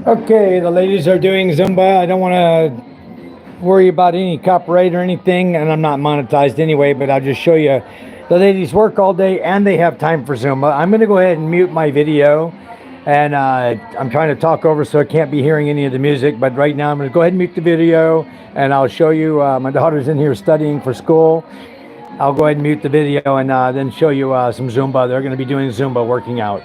Okay, the ladies are doing Zumba. I don't want to worry about any copyright or anything, and I'm not monetized anyway, but I'll just show you. The ladies work all day and they have time for Zumba. I'm going to go ahead and mute my video, and I'm trying to talk over so I can't be hearing any of the music, but right now I'm going to go ahead and mute the video, and I'll show you. My daughter's in here studying for school. I'll go ahead and mute the video and then show you some Zumba. They're going to be doing Zumba working out.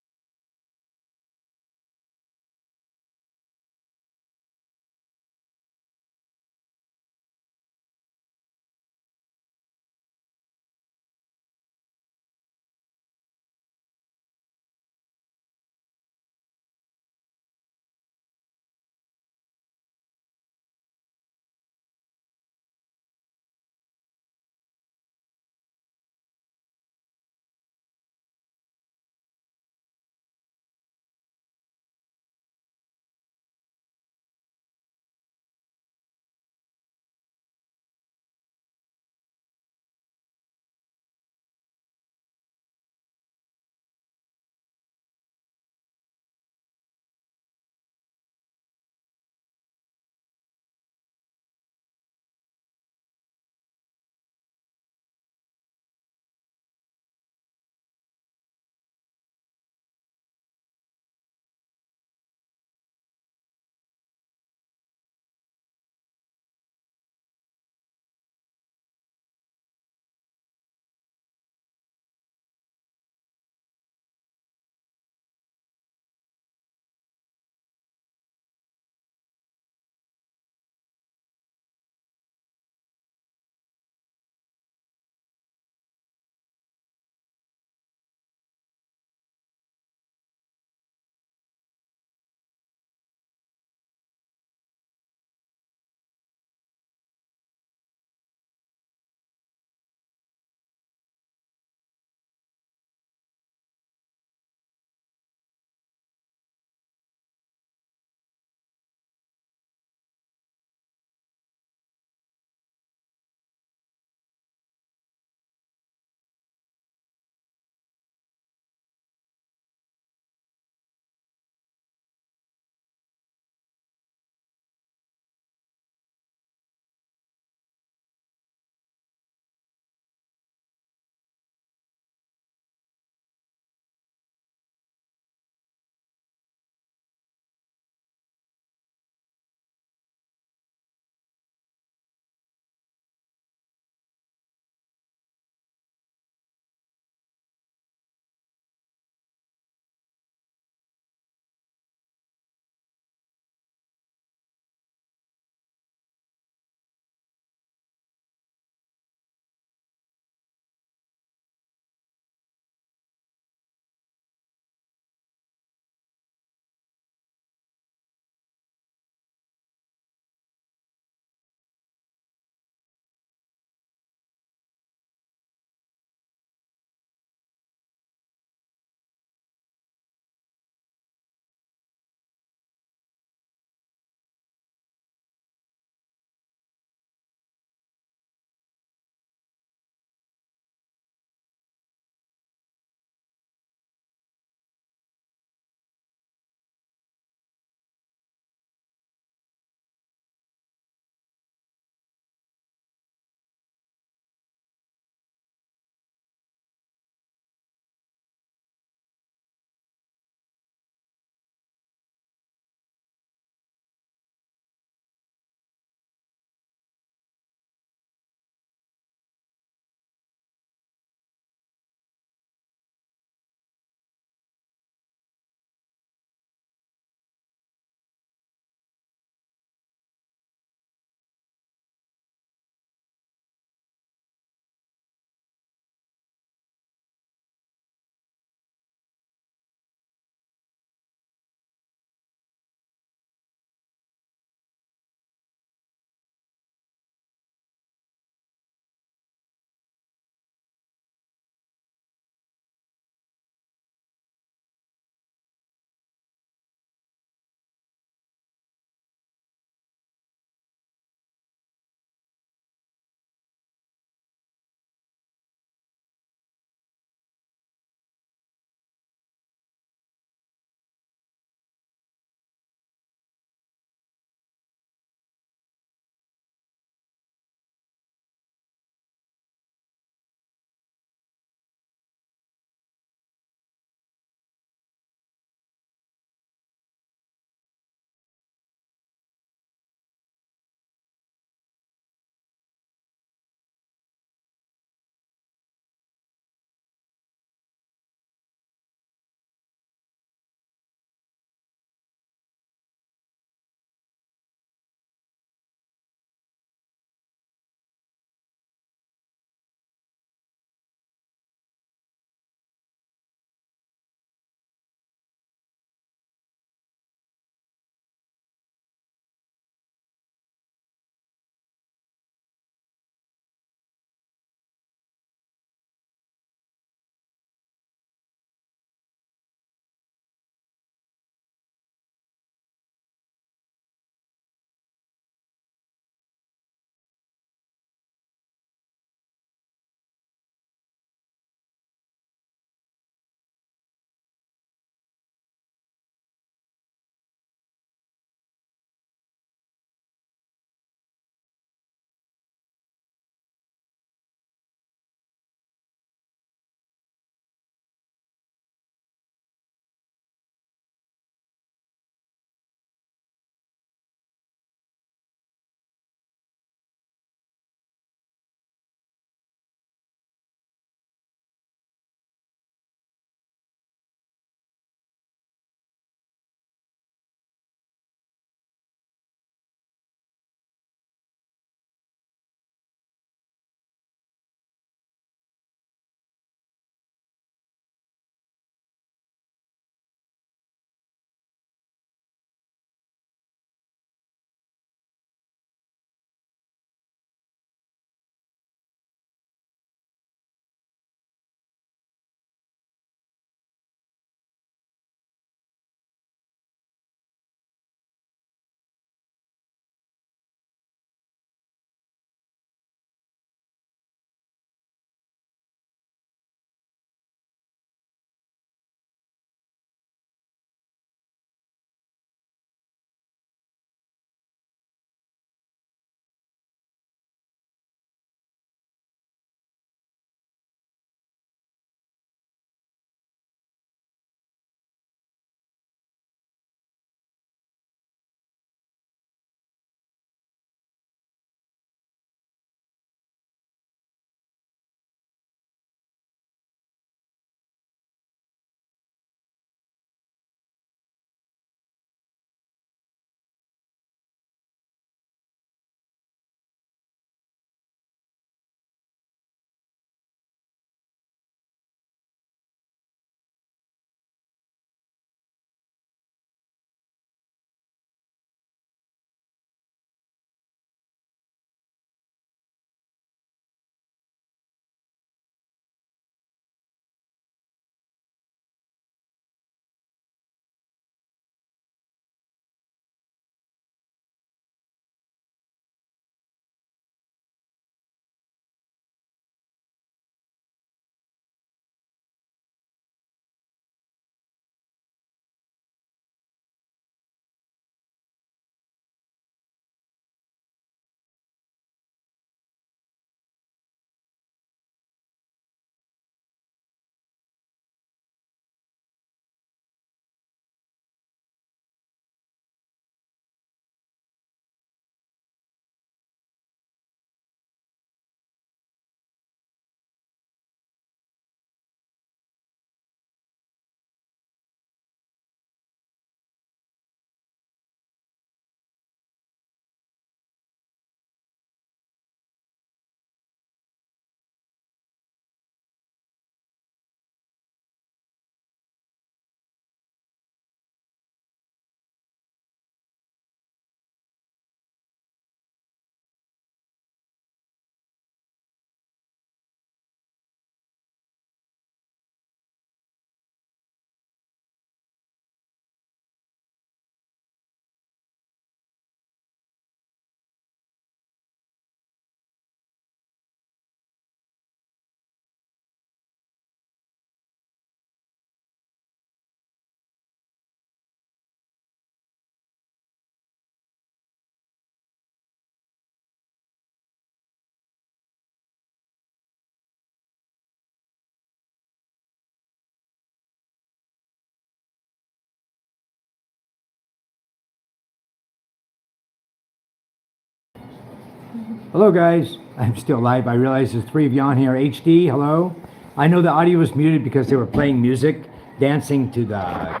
Hello, guys. I'm still live. I realize there's 3 of you on here. HD, hello. I know the audio was muted because they were playing music, dancing to the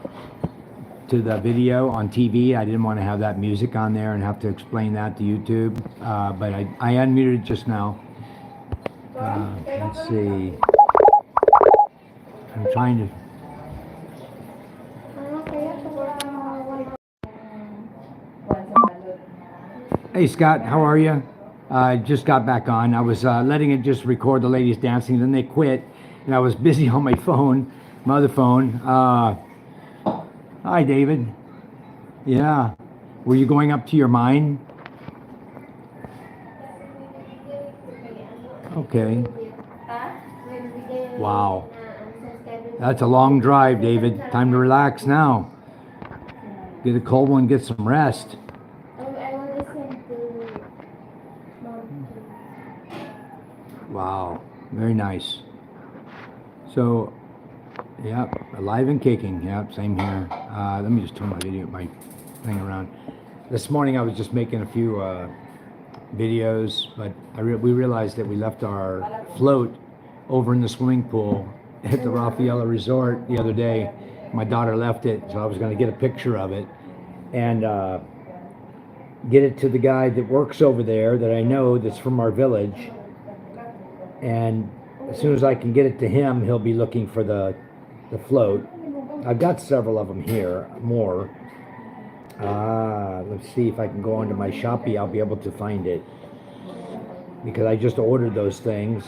video on TV. I didn't want to have that music on there and have to explain that to YouTube. But I unmuted it just now. Let's see. I'm trying to. Hey Scott, how are you? I just got back on. I was letting it just record the ladies dancing, then they quit, and I was busy on my phone, my other phone. Hi, David. Yeah. Were you going up to your mine? Okay. Wow. That's a long drive, David. Time to relax now. Get a cold one, get some rest. Wow, very nice. So, yep, alive and kicking. Yep, same here. Let me just turn my thing around. This morning I was just making a few videos, but we realized that we left our float over in the swimming pool at the Raffaella Resort the other day. My daughter left it, so I was going to get a picture of it and get it to the guy that works over there that I know that's from our village. And as soon as I can get it to him, he'll be looking for the float. I've got several of them here, more. Let's see if I can go onto my Shopee. I'll be able to find it because I just ordered those things,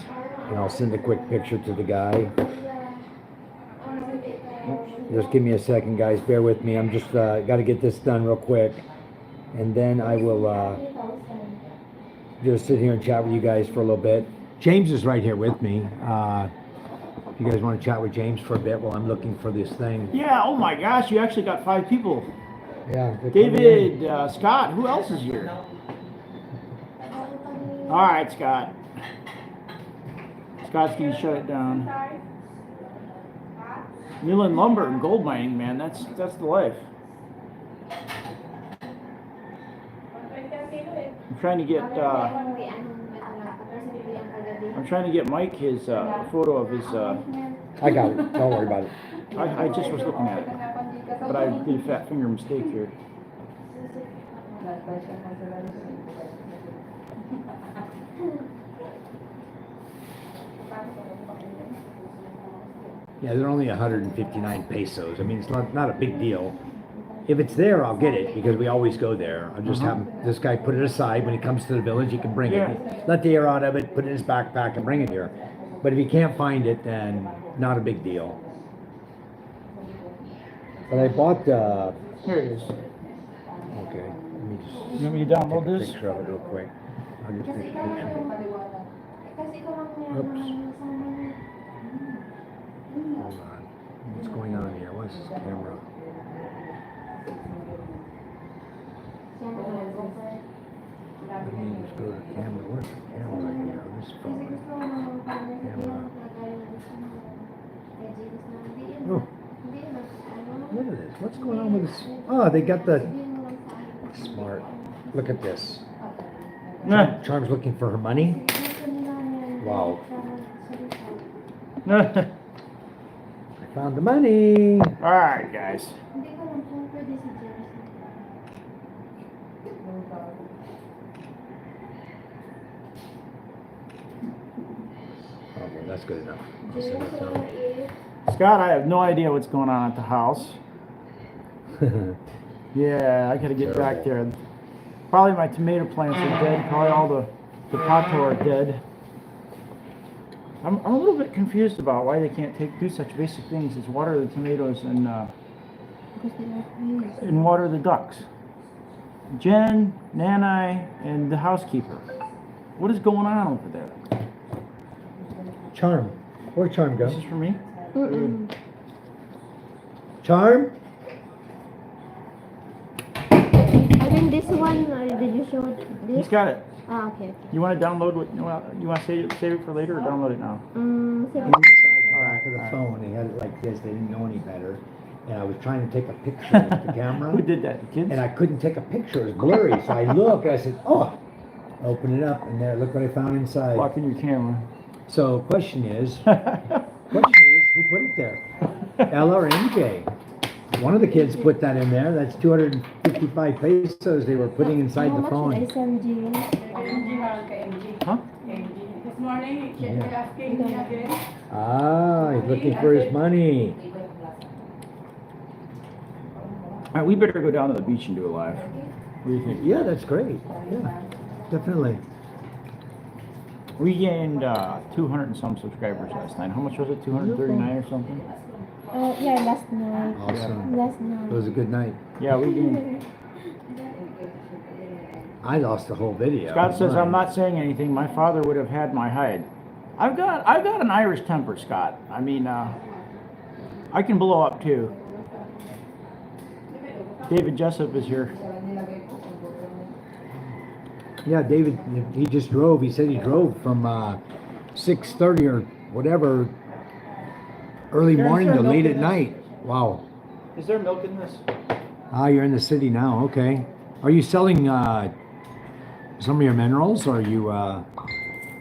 and I'll send a quick picture to the guy. Just give me a second, guys. Bear with me. I'm just got to get this done real quick, and then I will just sit here and chat with you guys for a little bit. James is right here with me. If you guys want to chat with James for a bit while I'm looking for this thing. Yeah, oh my gosh, you actually got 5 people. Yeah. David, Scott, who else is here? All right, Scott. Scott's going to shut it down. Newland Lumber and gold mining, man, that's the life. I'm trying to get Mike his photo of his. I got it. Don't worry about it. I just was looking at it, but I did a fat finger mistake here. Yeah, they're only 159 pesos. I mean, it's not a big deal. If it's there, I'll get it because we always go there. I'll just have this guy put it aside. When he comes to the village, he can bring it. Let the air out of it, put it in his backpack, and bring it here. But if he can't find it, then not a big deal. But I bought. Here it is. Okay, let me just. You want me to download take a this? picture of it real quick. I'll just take a picture. Oops. Hold on. What's going on here? What's this camera? Let me just go to the camera. Where's the camera right here on this phone? Camera. Oh. Look at this. What's going on with this? Oh, they got the smart. Look at this. Charm's looking for her money. Wow. I found the money. All right, guys. Okay, that's good enough. I'll send it to him. Scott, I have no idea what's going on at the house. Yeah, I gotta get back there. Probably my tomato plants are dead. Probably all the potato are dead. I'm a little bit confused about why they can't do such basic things as water the tomatoes and water the ducks. Jen, Nanai, and the housekeeper. What is going on over there? Charm. Where'd Charm go? This is for me? Charm? I think this one, or did you show this? He's got it. Ah, okay. You want to download what? You want to save it for later or download it now? Save He it. decided the back of the phone. They had it like this. They didn't know any better. And I was trying to take a picture with the camera. Who did that? The kids? And I couldn't take a picture. It was blurry. So I looked and I said, oh. Open it up, and there, look what I found inside. Blocking your camera. So, question is, who put it there? Ella or MJ? One of the kids put that in there. That's 255 pesos they were putting inside How the much phone. SMG? Huh? This morning, he kept asking me again. Ah, he's looking for his money. All right, we better go down to the beach and do a live. What do you think? Yeah, that's great. Yeah, definitely. We gained 200 and some subscribers last night. How much was it? 239 or something? Yeah, last night. Awesome. Last It night. was a good night. Yeah, we gained. I lost the whole video. Scott says I'm not saying anything. My father would have had my hide. I've got an Irish temper, Scott. I mean, I can blow up too. David Jessup is here. Yeah, David, he just drove. He said he drove from 6:30 or whatever, early Karen, morning is to there late milk at in night. Wow. Is there milk in this? Ah, you're in the city now. Okay. Are you selling some of your minerals, or are you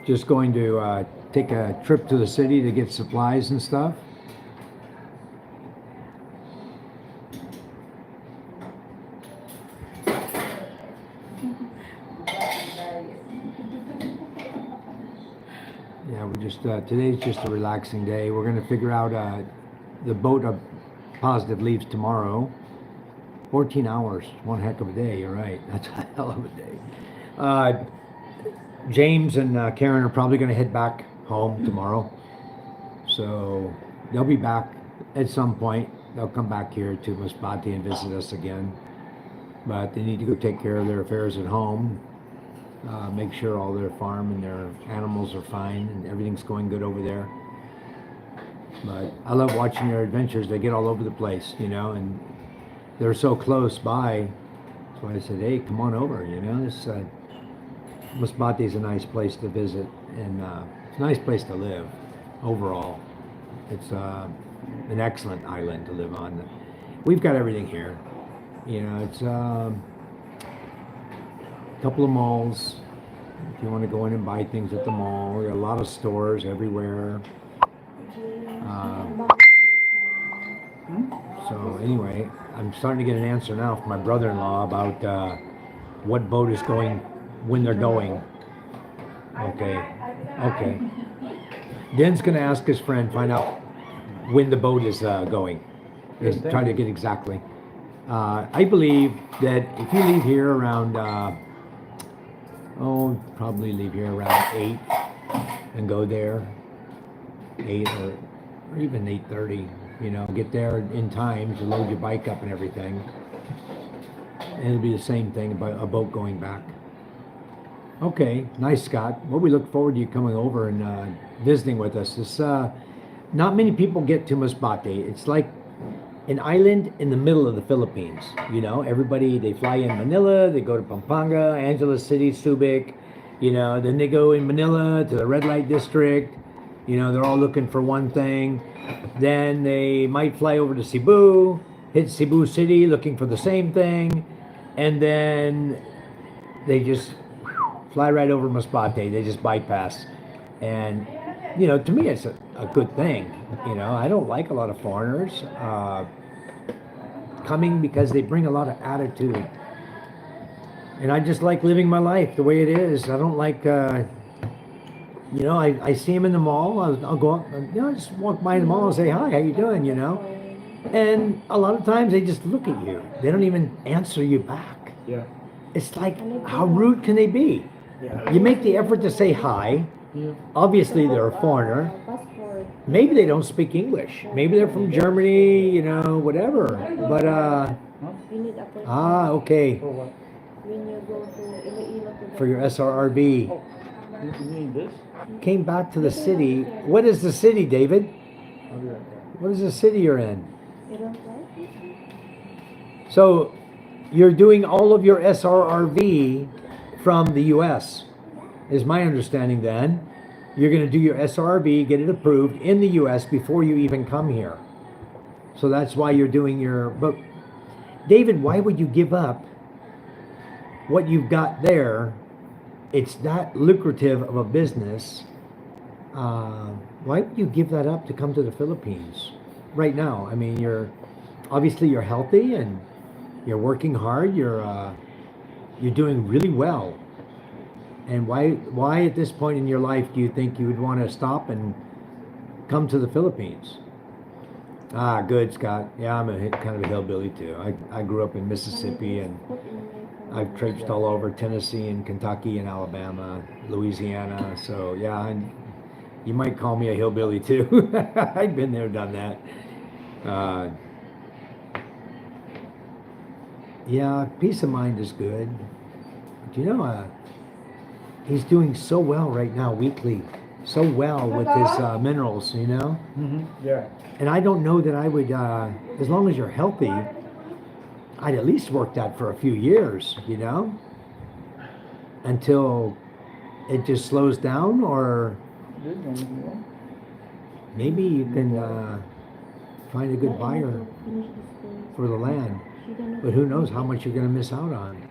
just going to take a trip to the city to get supplies and stuff? Yeah, we just today's just a relaxing day. We're gonna figure out the boat of positive leaves tomorrow. 14 hours, one heck of a day. You're right. That's a hell of a day. James and Karen are probably gonna head back home tomorrow, so they'll be back at some point. They'll come back here to Masbate and visit us again, but they need to go take care of their affairs at home. Make sure all their farm and their animals are fine and everything's going good over there. But I love watching their adventures. They get all over the place, you know, and they're so close by. So I said, hey, come on over, you know. This Masbate is a nice place to visit, and it's a nice place to live overall. It's an excellent island to live on. We've got everything here. You know, it's couple of malls. If you want to go in and buy things at the mall, there are a lot of stores everywhere. So anyway, I'm starting to get an answer now from my brother-in-law about what boat is going, when they're going. Okay. Den's gonna ask his friend, find out when the boat is going. Is try to get exactly. I believe that if you leave here around probably leave here around 8 and go there 8 or even 8:30, you know, get there in time to load your bike up and everything, and it'll be the same thing about a boat going back. Okay, nice, Scott. Well, we look forward to you coming over and visiting with us. This not many people get to Masbate. It's like an island in the middle of the Philippines. You know, everybody, they fly in Manila, they go to Pampanga, Angeles City, Subic, you know, then they go in Manila to the red light district. You know, they're all looking for one thing. Then they might fly over to Cebu, hit Cebu City looking for the same thing, and then they just fly right over Masbate. They just bypass. And, you know, to me, it's a good thing. You know, I don't like a lot of foreigners coming because they bring a lot of attitude. And I just like living my life the way it is. I don't like, you know, I see them in the mall. I'll go up, you know, just walk by the mall and say, hi, how you doing, you know? And a lot of times they just look at you. They don't even answer you back. Yeah. It's like, how rude can they be? Yeah. You make the effort to say hi. Yeah. Obviously, they're a foreigner. Passport. Maybe they don't speak English. Maybe they're from Germany, you know, whatever. But, You need a passport okay, For what? when you go to Iloilo to for your SRRB. You need this? Came back to the city. What is the city, David? I'll be right back. What is the city you're in? You don't like it? So, you're doing all of your SRRV from the U.S., is my understanding then. You're going to do your SRRB, get it approved in the U.S. before you even come here. So that's why you're doing your... But, David, why would you give up what you've got there it's that lucrative of a business, why would you give that up to come to the Philippines right now? I mean, obviously you're healthy and you're working hard. You're doing really well. And why at this point in your life do you think you would want to stop and come to the Philippines? Ah, good, Scott. Yeah, I'm kind of a hillbilly too. I grew up in Mississippi, and I've traipsed all over Tennessee and Kentucky and Alabama, Louisiana. So yeah, you might call me a hillbilly too. I've been there, done that. Yeah, peace of mind is good. Do you know, he's doing so well right now, weekly, so well with his minerals, you know? Yeah. And I don't know that I would, as long as you're healthy, I'd at least work that for a few years, you know? Until it just slows down, or maybe you can find a good buyer for the land. But who knows how much you're going to miss out on.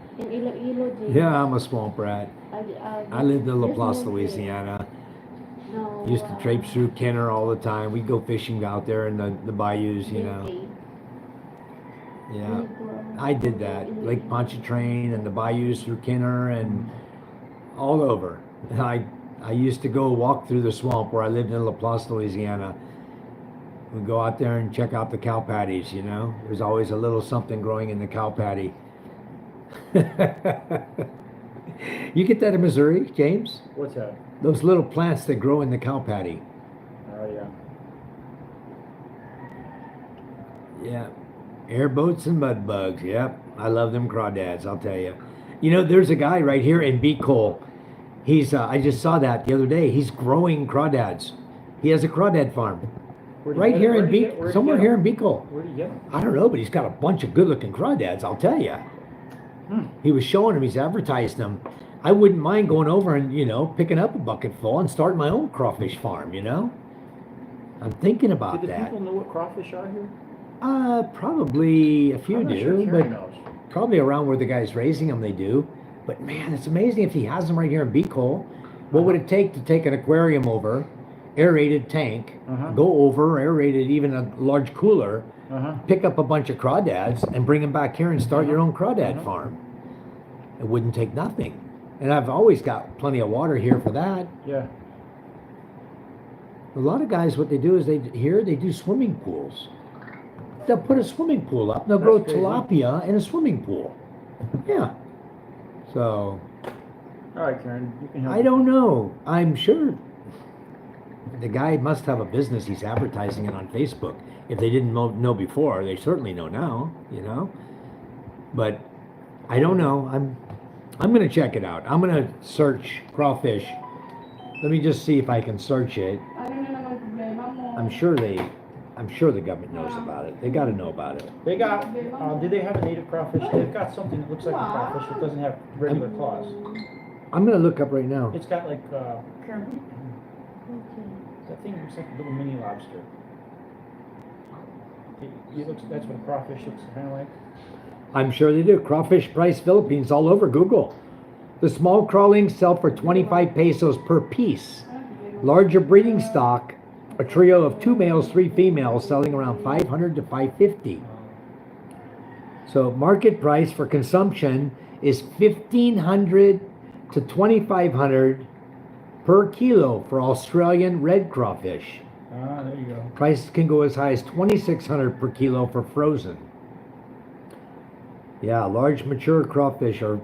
Yeah, I'm a swamp rat. I lived in Laplace, Louisiana. Used to traipse through Kenner all the time. We'd go fishing out there in the bayous, you know. Yeah, I did that. Lake Pontchartrain and the bayous through Kenner and all over. I used to go walk through the swamp where I lived in Laplace, Louisiana. We'd go out there and check out the cow patties, you know. There's always a little something growing in the cow patty. You get that in Missouri, James? What's that? Those little plants that grow in the cow patty. Oh, yeah. Yeah. Airboats and mud bugs. Yep. I love them crawdads, I'll tell you. You know, there's a guy right here in Beat Coal. He's, I just saw that the other day. He's growing crawdads. He has a crawdad farm. Right here in Beat, somewhere here in Beat Coal. Where'd he get them? I don't know, but he's got a bunch of good looking crawdads, I'll tell you. He was showing them, he's advertised them. I wouldn't mind going over and, you know, picking up a bucket full and starting my own crawfish farm, you know? I'm thinking about Do the that. people know what crawfish are here? Probably a few I'm not sure do, Karen but knows. probably around where the guy's raising them, they do. But man, it's amazing if he has them right here in Beat Coal. What would it take to take an aquarium over, aerated tank, go over, aerated even a large cooler, pick up a bunch of crawdads and bring them back here and start your own crawdad farm? It wouldn't take nothing. And I've always got plenty of water here for that. Yeah. A lot of guys, what they do is they do swimming pools. They'll put a swimming pool up. They'll grow That's crazy. tilapia in a swimming pool. Yeah. So, All right, Karen, you can help. I don't know. I'm sure the guy must have a business. He's advertising it on Facebook. If they didn't know before, they certainly know now, you know. But I don't know. I'm going to check it out. I'm going to search crawfish. Let me just see if I can search it. Ano na naman problema mo? I'm sure the government knows about it. They got to know about it. They got, do they have a native crawfish? They've got something that looks like a crawfish that doesn't have regular claws. I'm going to look up right now. It's got like, that thing looks like a little mini lobster. That's what a crawfish looks kind of like. I'm sure they do. Crawfish price Philippines all over Google. The small crawlings sell for 25 pesos per piece. Larger breeding stock, a trio of 2 males, 3 females, selling around 500 to 550. So market price for consumption is 1,500 to 2,500 per kilo for Australian red crawfish. Ah, there you go. Prices can go as high as 2,600 per kilo for frozen. Yeah, large mature crawfish are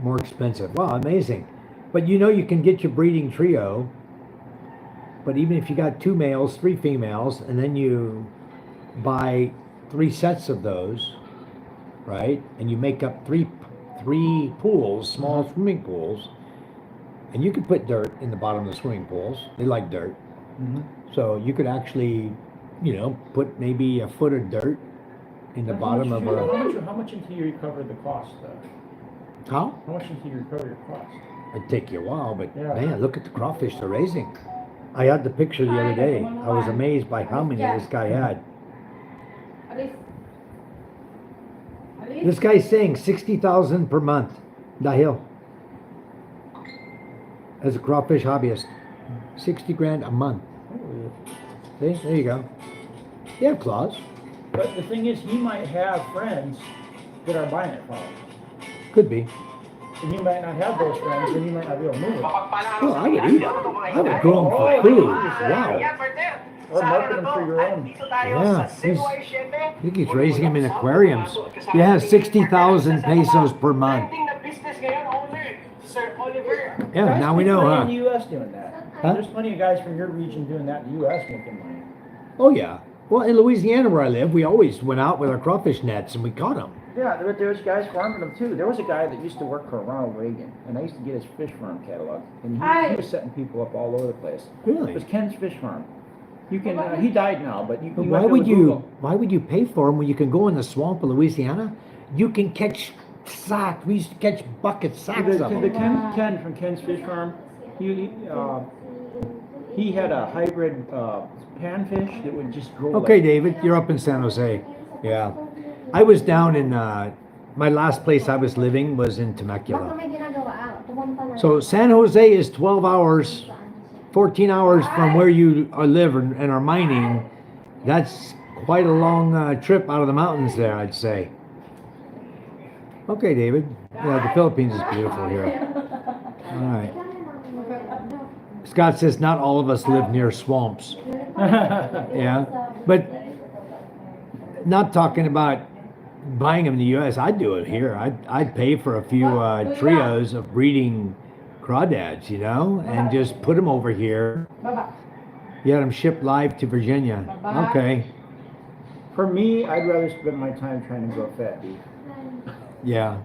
more expensive. Wow, amazing. But you know you can get your breeding trio, but even if you got 2 males, 3 females, and then you buy 3 sets of those, right? And you make up three pools, small swimming pools, and you could put dirt in the bottom of the swimming pools. They like dirt. So you could actually, you know, put maybe a foot of dirt in the bottom of a... How much until you recover the cost? How? How much until you recover your cost? It'd take you a while, but Yeah. man, look at the crawfish they're raising. I had the picture the other day. I was amazed by how many this guy had. Alis. Alis. This guy's saying 60,000 per month. Dahil. as a crawfish hobbyist. 60 grand a month. See, there you go. You have claws. But the thing is, he might have friends that are buying it from him. Could be. And he might not have those friends, and he might not be able to move it. Well, I would eat it. I would grow them for food. Wow. Or market them for your own. Yeah, I think he's raising them in aquariums. Yeah, 60,000 pesos per month. Yeah, now we know, There's plenty huh? in the U.S. doing that. Huh? There's plenty of guys from your region doing that in the U.S. making money. Oh, yeah. Well, in Louisiana where I live, we always went out with our crawfish nets and we caught them. Yeah, but there's guys farming them too. There was a guy that used to work for Ronald Reagan, and I used to get his fish farm catalog, and he was setting people up all over the place. Really? It was Ken's Fish Farm. You can. He died now, but you. But you why have to would you? Google. Why would you pay for them when you can go in the swamp of Louisiana? You can catch sack. We used to catch bucket sacks of The them. Ken from Ken's Fish Farm, he had a hybrid panfish that would just grow. Okay, like, David, you're up in San Jose. Yeah, I was down in my last place I was living was in Temecula. So San Jose is 12 hours, 14 hours from where you live and are mining. That's quite a long trip out of the mountains there, I'd say. Okay, David. Yeah, the Philippines is beautiful here. All right. Scott says not all of us live near swamps. Yeah, but not talking about buying them in the U.S. I'd do it here. I'd pay for a few trios of breeding crawdads, you know, and just put them over here. You had them shipped live to Virginia. Okay. For me, I'd rather spend my time trying to grow fat beef. Yeah.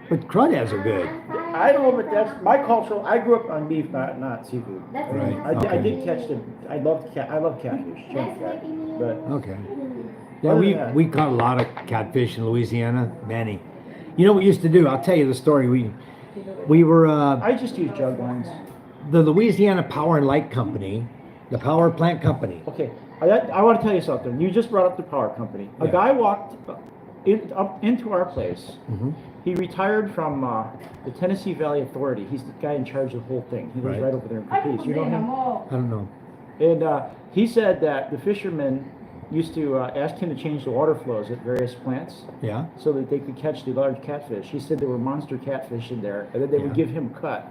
But crawdads are good. I don't know, but that's my cultural. I grew up on beef, not seafood. Right. I Okay. did catch the. I love catfish, channel cat, but Okay. Yeah, Other we than that- we caught a lot of catfish in Louisiana. Many. You know what we used to do? I'll tell you the story. We were I just use jug lines. the Louisiana Power and Light Company, the power plant company. Okay, I want to tell you something. You just brought up the power company. A Yeah. guy walked up into our place. Mhm. He retired from the Tennessee Valley Authority. He's the guy in charge of the whole thing. He lives Right. right over there in Capiz. You know him? I don't know. And he said that the fishermen used to ask him to change the water flows at various plants Yeah. so that they could catch the large catfish. He said there were monster catfish in there, and then they would Yeah. give him a cut.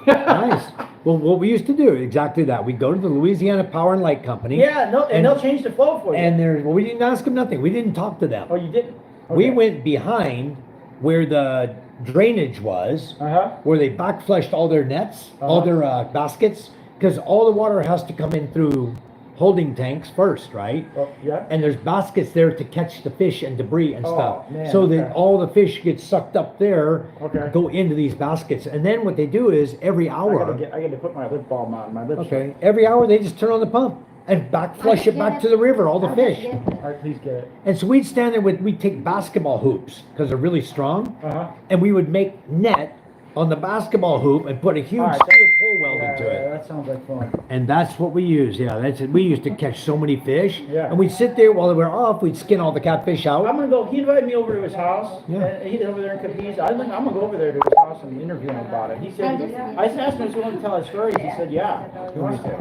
Nice. Well, what we used to do exactly that. We'd go to the Louisiana Power and Light Company. Yeah, no, and And- they'll change the flow for you. And we didn't ask them nothing. We didn't talk to them. Oh, you didn't? We went behind where the drainage was, Uh-huh. where they back flushed all their nets, all Uh-huh. their baskets, because all the water has to come in through holding tanks first, right? Oh, yeah. And there's baskets there to catch the fish and debris and Oh, stuff. man, So that okay. all the fish get sucked up there, Okay. go into these baskets. And then what they do is every I hour, got to put my lip balm on. My lips. okay, every hour they just turn on the pump and back flush it back to the river, all the fish. All right, please get it. And so we'd stand there we'd take basketball hoops because they're really strong, Uh-huh. and we would make net on the basketball hoop and put a huge All right, steel pole weld Yeah, into it. that sounds like fun. And that's what we use. Yeah, that's it. We used to catch so many fish. Yeah. And we'd sit there while they were off. We'd skin all the catfish out. I'm gonna go. He invited me over to his house. Yeah. And he's over there in Capiz. I'm gonna go over there to his house and interview him about it. He said, I asked him if he was willing to tell his stories. He said, yeah, he wants to.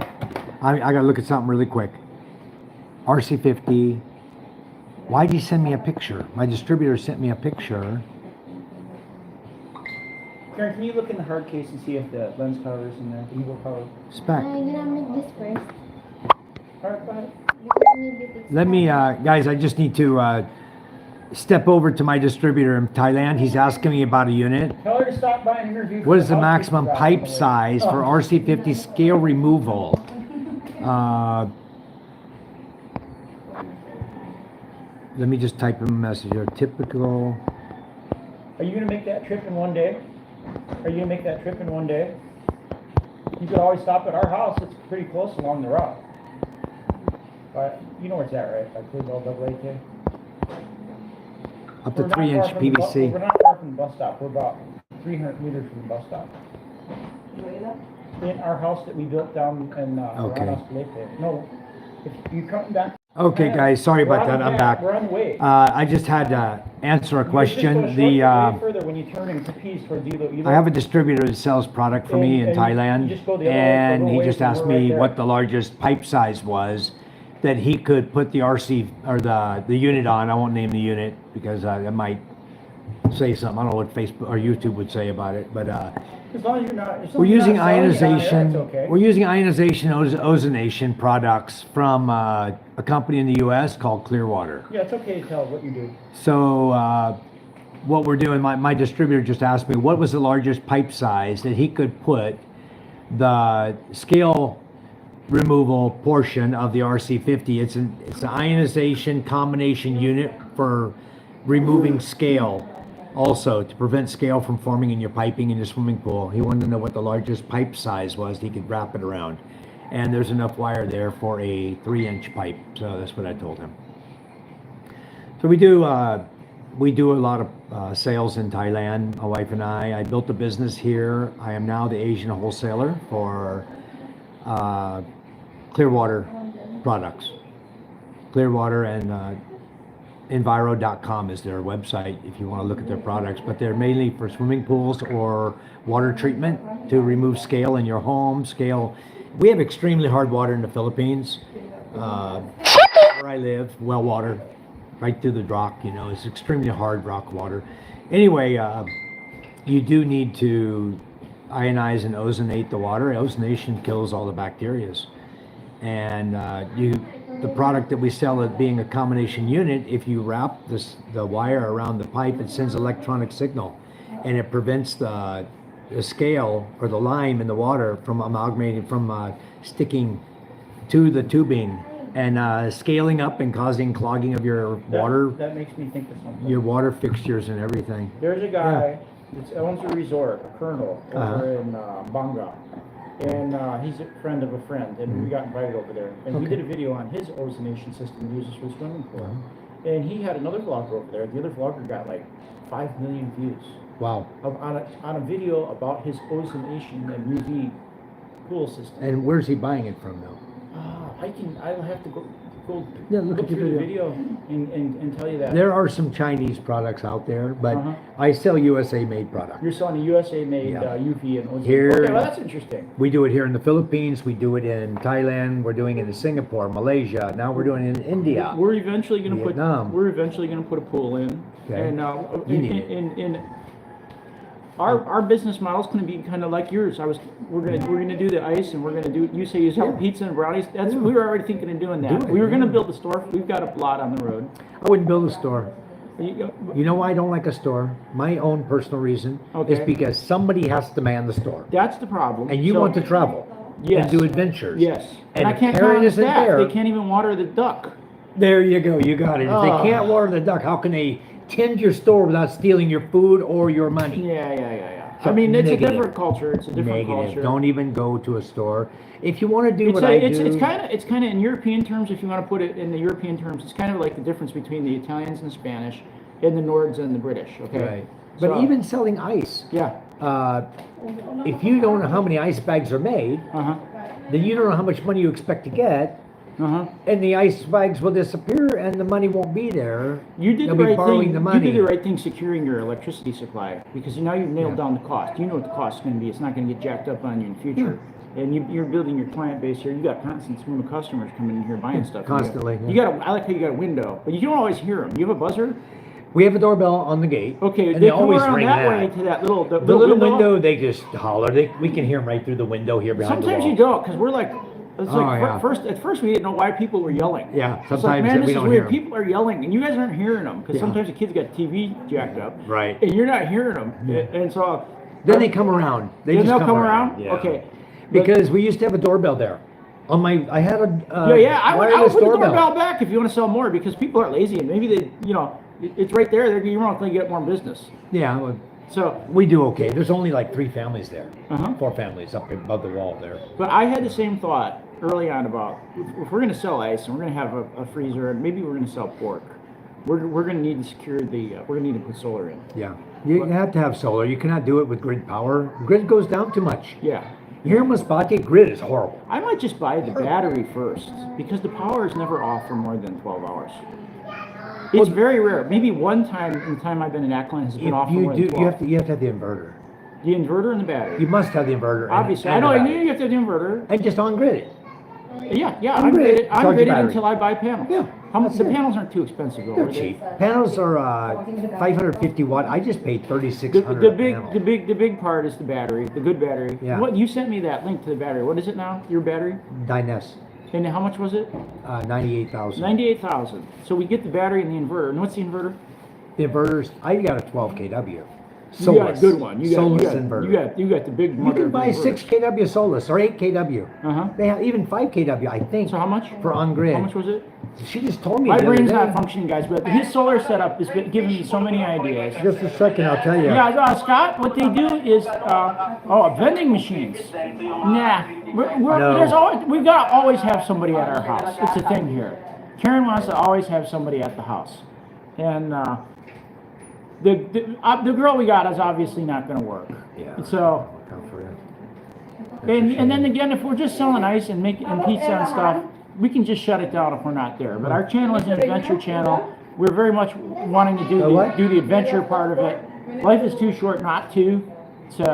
I gotta look at something really quick. RC50. Why'd he send me a picture? My distributor sent me a picture. Karen, can you look in the hard case and see if the lens cover is in there, the Eagle cover? Spec. I'm gonna make this first. All right, go ahead. Because maybe it's Let me, guys, I just need to step over to my distributor in Thailand. He's asking me about a unit. Tell her to stop by and interview. What for is the maximum housekeeping pipe job. size for RC50 scale removal? Let me just type him a message here. Typical. Are you gonna make that trip in one day? Are you gonna make that trip in one day? You could always stop at our house. It's pretty close along the route. You know where it's at, right? Like Cleveland Double AK. Up to We're not 3 far inch from the PVC. we're not far from the bus stop. We're about 300 meters from the bus stop. In our house that we built down in Okay. Ramos Lake. No, if you come back Okay, guys, sorry about that. I'm back. We're on the way. I just had to answer a question. Further when you turn in Capiz towards I have a distributor that sells product for me in And you Thailand, just go the other way, and go he away just from asked we're right me there. what the largest pipe size was that he could put the RC or the unit on. I won't name the unit because it might say something. I don't know what Facebook or YouTube would say about it, but As long as you're not. as long we're as you're using not selling it on air, ionization. it's okay. We're using ionization ozonation products from a company in the U.S. called Clearwater. Yeah, it's okay to tell what you do. So what we're doing, my distributor just asked me what was the largest pipe size that he could put the scale removal portion of the RC50. It's an ionization combination unit for removing scale, also to prevent scale from forming in your piping in your swimming pool. He wanted to know what the largest pipe size was. He could wrap it around, and there's enough wire there for a 3-inch pipe. So that's what I told him. So we do a lot of sales in Thailand. My wife and I built a business here. I am now the Asian wholesaler for Clearwater products. Clearwater and Enviro.com is their website if you want to look at their products, but they're mainly for swimming pools or water treatment to remove scale in your home. Scale. We have extremely hard water in the Philippines. Where I live, well water, right through the rock, it's extremely hard rock water. Anyway, you do need to ionize and ozonate the water. Ozonation kills all the bacterias. And the product that we sell, it being a combination unit, if you wrap the wire around the pipe, it sends electronic signal, and it prevents the scale or the lime in the water from amalgamating, from sticking to the tubing and scaling up and causing clogging of your water, That makes me think of something. your water fixtures and everything. There's a guy that owns a resort, a colonel, over in Banga. And he's a friend of a friend, and we got invited over there. And we did a video on his ozonation system he uses for the swimming pool. And he had another vlogger over there. The other vlogger got like 5 million views Wow. on a video about his ozonation and UV pool system. And where's he buying it from, though? I'll have to go Yeah, look at your through the video. video and tell you that. There are some Chinese products out there, but Uh-huh. I sell USA-made products. You're selling a USA-made Yeah. UV and ozone. Here- Okay, well that's interesting. We do it here in the Philippines. We do it in Thailand. We're doing it in Singapore, Malaysia. Now we're doing it in India. We're eventually going to Vietnam. put a pool in, Okay. and You need it. in our business model is going to be kind of like yours. We're gonna do the ice, and we're gonna do. You say you sell pizza and brownies. We were already thinking of doing that. Do it, We were going to yeah. build a store. We've got a lot on the road. I wouldn't build a store. You- You know why I don't like a store? My own personal reason is Okay. because somebody has to man the store. That's the problem. And you So- want to travel Yes. and do adventures. Yes, And I if can't Karen count on the isn't staff. there, They can't even water the duck. there you go. You got it. If Oh. they can't water the duck, how can they tend your store without stealing your food or your money? Yeah. So I mean, it's negative. a different culture. It's a different Negative. culture. Don't even go to a store. If you want to do It's what a, I it's do, it's kind of in European terms. If you want to put it in the European terms, it's kind of like the difference between the Italians and Spanish, and the Nords and the British. Okay. right. But So- even selling ice, Yeah. if you don't know how many ice bags are made, Uh-huh. then you don't know how much money you expect to get, Uh-huh. and the ice bags will disappear, and the money won't be there. You did They'll the be right borrowing thing. the You money. did the right thing securing your electricity supply, because now you've nailed Yeah. down the cost. You know what the cost is going to be. It's not going to get jacked up on you in the future. And you're building your client base here. You got constant stream of customers coming in here buying stuff. Constantly, You got. I like how you got a window, but you don't always hear them. You have a buzzer. We have a doorbell on the gate. Okay, and they they come always around ring that that. way to that little The little window. window, they just holler. We can hear them right through the window here behind Sometimes the you wall. don't, because we're like, it's Oh, like yeah. At first we didn't know why people were yelling. Yeah, It's like, sometimes man, we this don't is hear weird. 'em. People are yelling, and you guys aren't hearing them, because Yeah. sometimes the kids got TV jacked up, Right. and you're not hearing them, and so. Then they come around. They Then just they'll come around. Yeah. Okay. But- Because we used to have a doorbell there. I had a yeah, I would wireless put the doorbell back if you want to sell more, because people are lazy, and maybe they, it's right there. You're not going to get more business. Yeah, well, So, we do okay. There's only like 3 families there. Uh-huh. 4 families up above the wall there. but I had the same thought early on about if we're going to sell ice and we're going to have a freezer, and maybe we're going to sell pork. We're going to need to secure we're going to need to put solar in. Yeah. You have to have solar. You cannot do it with grid power. Grid goes down too much. Yeah. Here in Masbate, grid is horrible. I might just buy the battery first because the power is never off for more than 12 hours. It's very rare. Maybe one time in the time I've been in Ackland has been off for You more do. than 12. You have to have the inverter. The inverter and the battery. You must have the inverter. Obviously, and I know the battery. you have to have the inverter. And just on grid it. Yeah, I'm I'm grid. gridded. Charge I'm your gridded battery. until I buy panels. Yeah, How much? that's The it. panels aren't too expensive though. They're are they? cheap. Panels are 550 watt. I just paid 3,600. The a panel. big part is the battery, the good battery. Yeah. What you sent me that link to the battery. What is it now? Your battery? Dynes, And how much was it? 98,000. 98,000. So we get the battery and the inverter. And what's the inverter? The inverters. I got a 12 kW. You got Solus. a good one. You got, Solus you got, inverter. You got the big. You can buy 6 kW Solus or 8 kW. Uh-huh. They have even 5 kW, I think. So how much? For on grid. How much was it? She just told me. My the other brain's day. not functioning, guys. But his solar setup has been giving me so many ideas. Just a second, I'll tell you. Yeah, Scott, what they do is, vending machines. Nah, No. there's always, we've got to always have somebody at our house. It's a thing here. Karen wants to always have somebody at the house. And the girl we got is obviously not going to work. Yeah. So, Come for it. and then again, if we're just selling ice and making and pizza and stuff, we can just shut it down if we're not there. But our channel is an adventure channel. We're very much wanting to do The what? do the adventure part of it. Life is too short not to. So,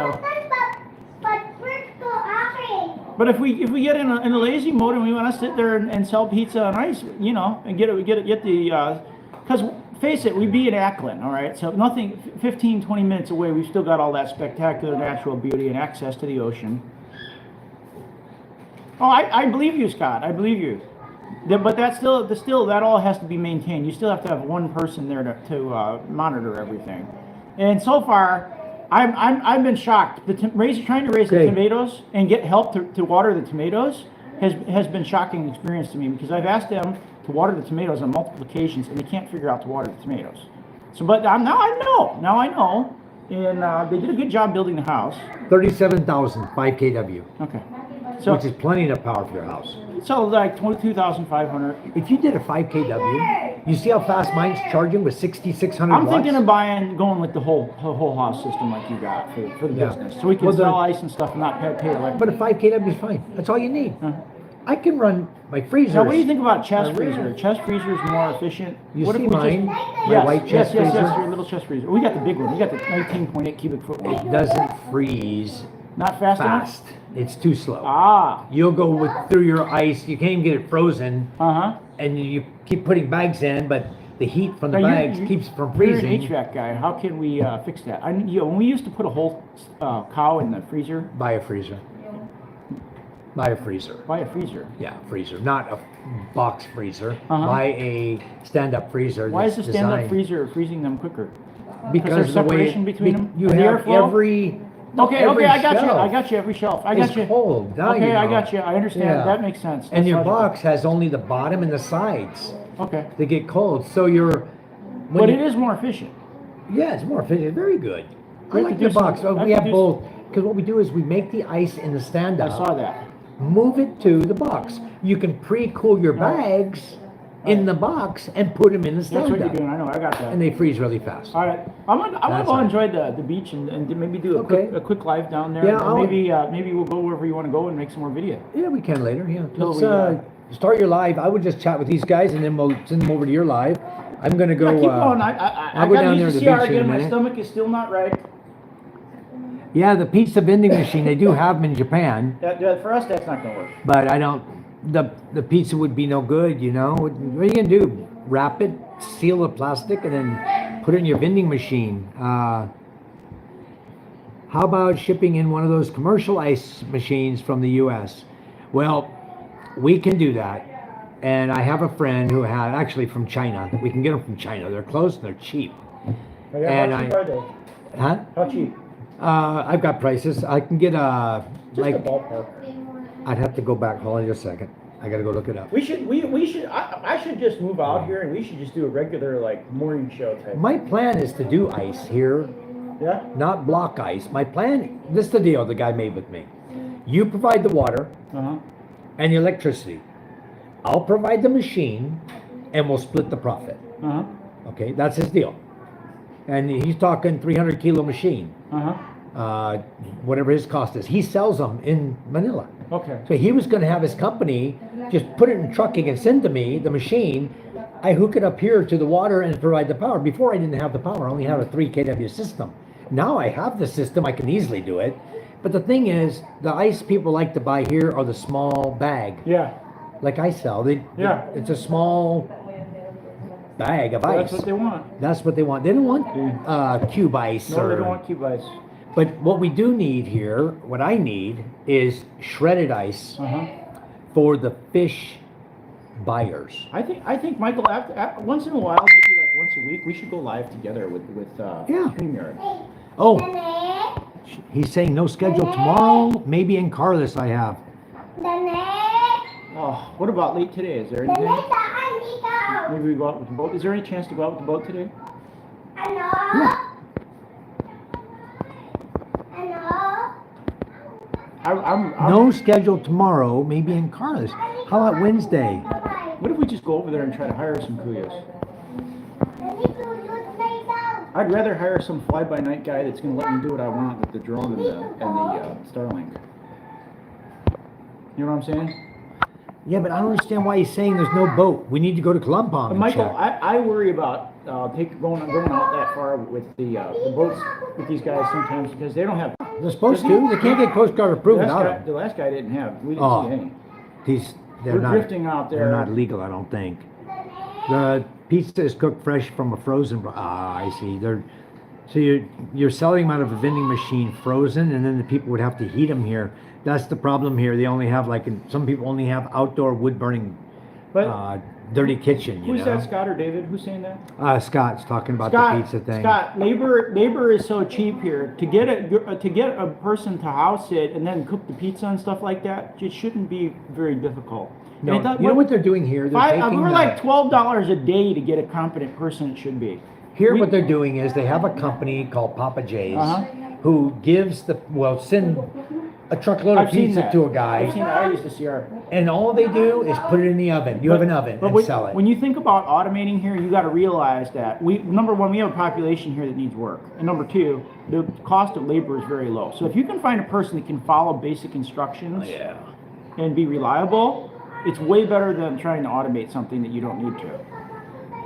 but if we get in a lazy mode and we want to sit there and sell pizza and ice, you know, and get the because face it, we'd be in Ackland, all right. So nothing 15, 20 minutes away, we've still got all that spectacular natural beauty and access to the ocean. Oh, I believe you, Scott. I believe you. But that's still that all has to be maintained. You still have to have one person there to monitor everything. And so far, I've been shocked. Trying to raise the Okay. tomatoes and get help to water the tomatoes has been shocking experience to me because I've asked them to water the tomatoes on multiple occasions and they can't figure out to water the tomatoes. So, but now I know, and they did a good job building the house. 37,000, 5 kW, Okay, so which is plenty of power for your house. so like 22,500. If you did a 5 kW, you see how fast mine's charging with 6,600 I'm watts? thinking of going with the whole house system like you got for the Yeah. business, so we can Well, sell ice and stuff and not pay electric. But a 5 kW is fine. That's all you need. I can run my freezer. Now, what do you think about chest freezer? Chest freezer is more efficient. You What if see we just- mine? My Yes, white chest yes, freezer? Yes, your little chest freezer. We got the big one. We got the 19.8 cubic foot one. It doesn't freeze Not fast enough? fast. It's too slow. Ah, You'll go through your ice. You can't even get it frozen, uh-huh. and you keep putting bags in, but the heat from the Now, bags keeps from You're an freezing. HVAC guy. How can we fix that? When we used to put a whole cow in the freezer, Buy a freezer. Buy a freezer. buy a freezer. Yeah, freezer, not a box freezer. Uh-huh. Buy a stand-up freezer. Why is the that's stand-up designed- freezer freezing them quicker? Because there's of the way separation between them? you The have airflow? every. Okay, every I got you. shelf I got you. Every shelf. I got is you. cold. Now Okay, you I know. got you. I understand. Yeah. That makes sense. And That's your logical. box has only the bottom and the sides. Okay, They get cold, so you're. when but you- it is more efficient. Yeah, it's more efficient. Very good. I We have like to the do some- box. I have We to have do both. Because what we do is we make the ice in the I stand-up. saw that. Move it to the box. You can pre-cool your bags in the box and put them in the That's what you're stand-up. doing. I know. I got that. And they freeze really fast. All right, I'm gonna That's go all. enjoy the beach and maybe do a Okay. quick live down there. Yeah, and I'll- maybe we'll go wherever you want to go and make some more video. Yeah, we can later. Yeah. Till Let's we, start your live. I would just chat with these guys and then we'll send them over to your live. I'm gonna go. Yeah, keep going. I I'll go got down used there to to the CR beach in a again. My minute. stomach is still not right. Yeah, the pizza vending machine. They do have them in Japan, For us, that's not gonna work. but I don't. The pizza would be no good. You know. What are you gonna do? Wrap it, seal the plastic, and then put it in your vending machine. How about shipping in one of those commercial ice machines from the U.S.? Well, we can do that. And I have a friend who had, actually from China. We can get them from China. They're close and they're cheap. And how cheap I- are they? Huh? How cheap? I've got prices. I can get Just a like, ballpark. I'd have to go back. Hold on just a second. I gotta go look it up. We should. I should just move out here and we should just do a regular like morning show type. My plan is to do ice here, Yeah. not block ice. My plan, this is the deal the guy made with me. You provide the water Uh huh. and the electricity. I'll provide the machine and we'll split the profit. Uh huh. Okay, that's his deal. And he's talking 300 kilo machine. Uh huh. whatever his cost is. He sells them in Manila. Okay. So he was going to have his company just put it in trucking and send to me the machine. I hook it up here to the water and provide the power. Before I didn't have the power, I only had a 3 kW system. Now I have the system, I can easily do it. But the thing is, the ice people like to buy here are the small bag, Yeah. like I sell. Yeah. It's a small bag of Well, ice. that's what they want. That's what they want. They don't want cube ice. No, or, they don't want cube ice. But what we do need here, what I need, is shredded ice Uh-huh. for the fish buyers. I think Michael, after, once in a while, maybe like once a week, we should go live together with Yeah. StreamYard. Oh, he's saying no schedule tomorrow. Maybe in Carlos I have. Oh, what about late today? Is there anything? Maybe we go out with the boat. Is there any chance to go out with the boat today? Yeah. I'm No schedule tomorrow. Maybe in Carlos. How about Wednesday? What if we just go over there and try to hire some kuyas? I'd rather hire some fly-by-night guy that's going to let me do what I want with the drone and the Starlink. You know what I'm saying? Yeah, but I don't understand why he's saying there's no boat. We need to go to Klumpong and Michael, check. I worry about going out that far with the boats with these guys sometimes because they don't have. They're supposed to. They can't get Coast Guard approved without him. The last guy didn't have. We didn't Oh. see any. They're We're not drifting out there. They're not legal, I don't think. The pizza is cooked fresh from a frozen. I see. So you're selling them out of a vending machine frozen, and then the people would have to heat them here. That's the problem here. They only have some people only have outdoor wood burning, But dirty kitchen. who's that, Scott or David? Who's saying that? Scott's talking about Scott, the pizza thing. Scott, labor is so cheap here. To get a person to house it and then cook the pizza and stuff like that, it shouldn't be very difficult. No, And I thought, you know what they're doing here? They're taking we're the- like $12 a day to get a competent person. It should be. Here, what they're doing is they have a company called Papa J's Uh-huh. who gives send a truckload of I've seen pizza that. to a I've guy, seen that. I used to see our. and all they do is put it in the oven. You have an oven and when, sell it. When you think about automating here, you got to realize that number one, we have a population here that needs work, and number two, the cost of labor is very low. So if you can find a person that can follow basic instructions and be reliable, it's way better than trying to automate something that you don't need to.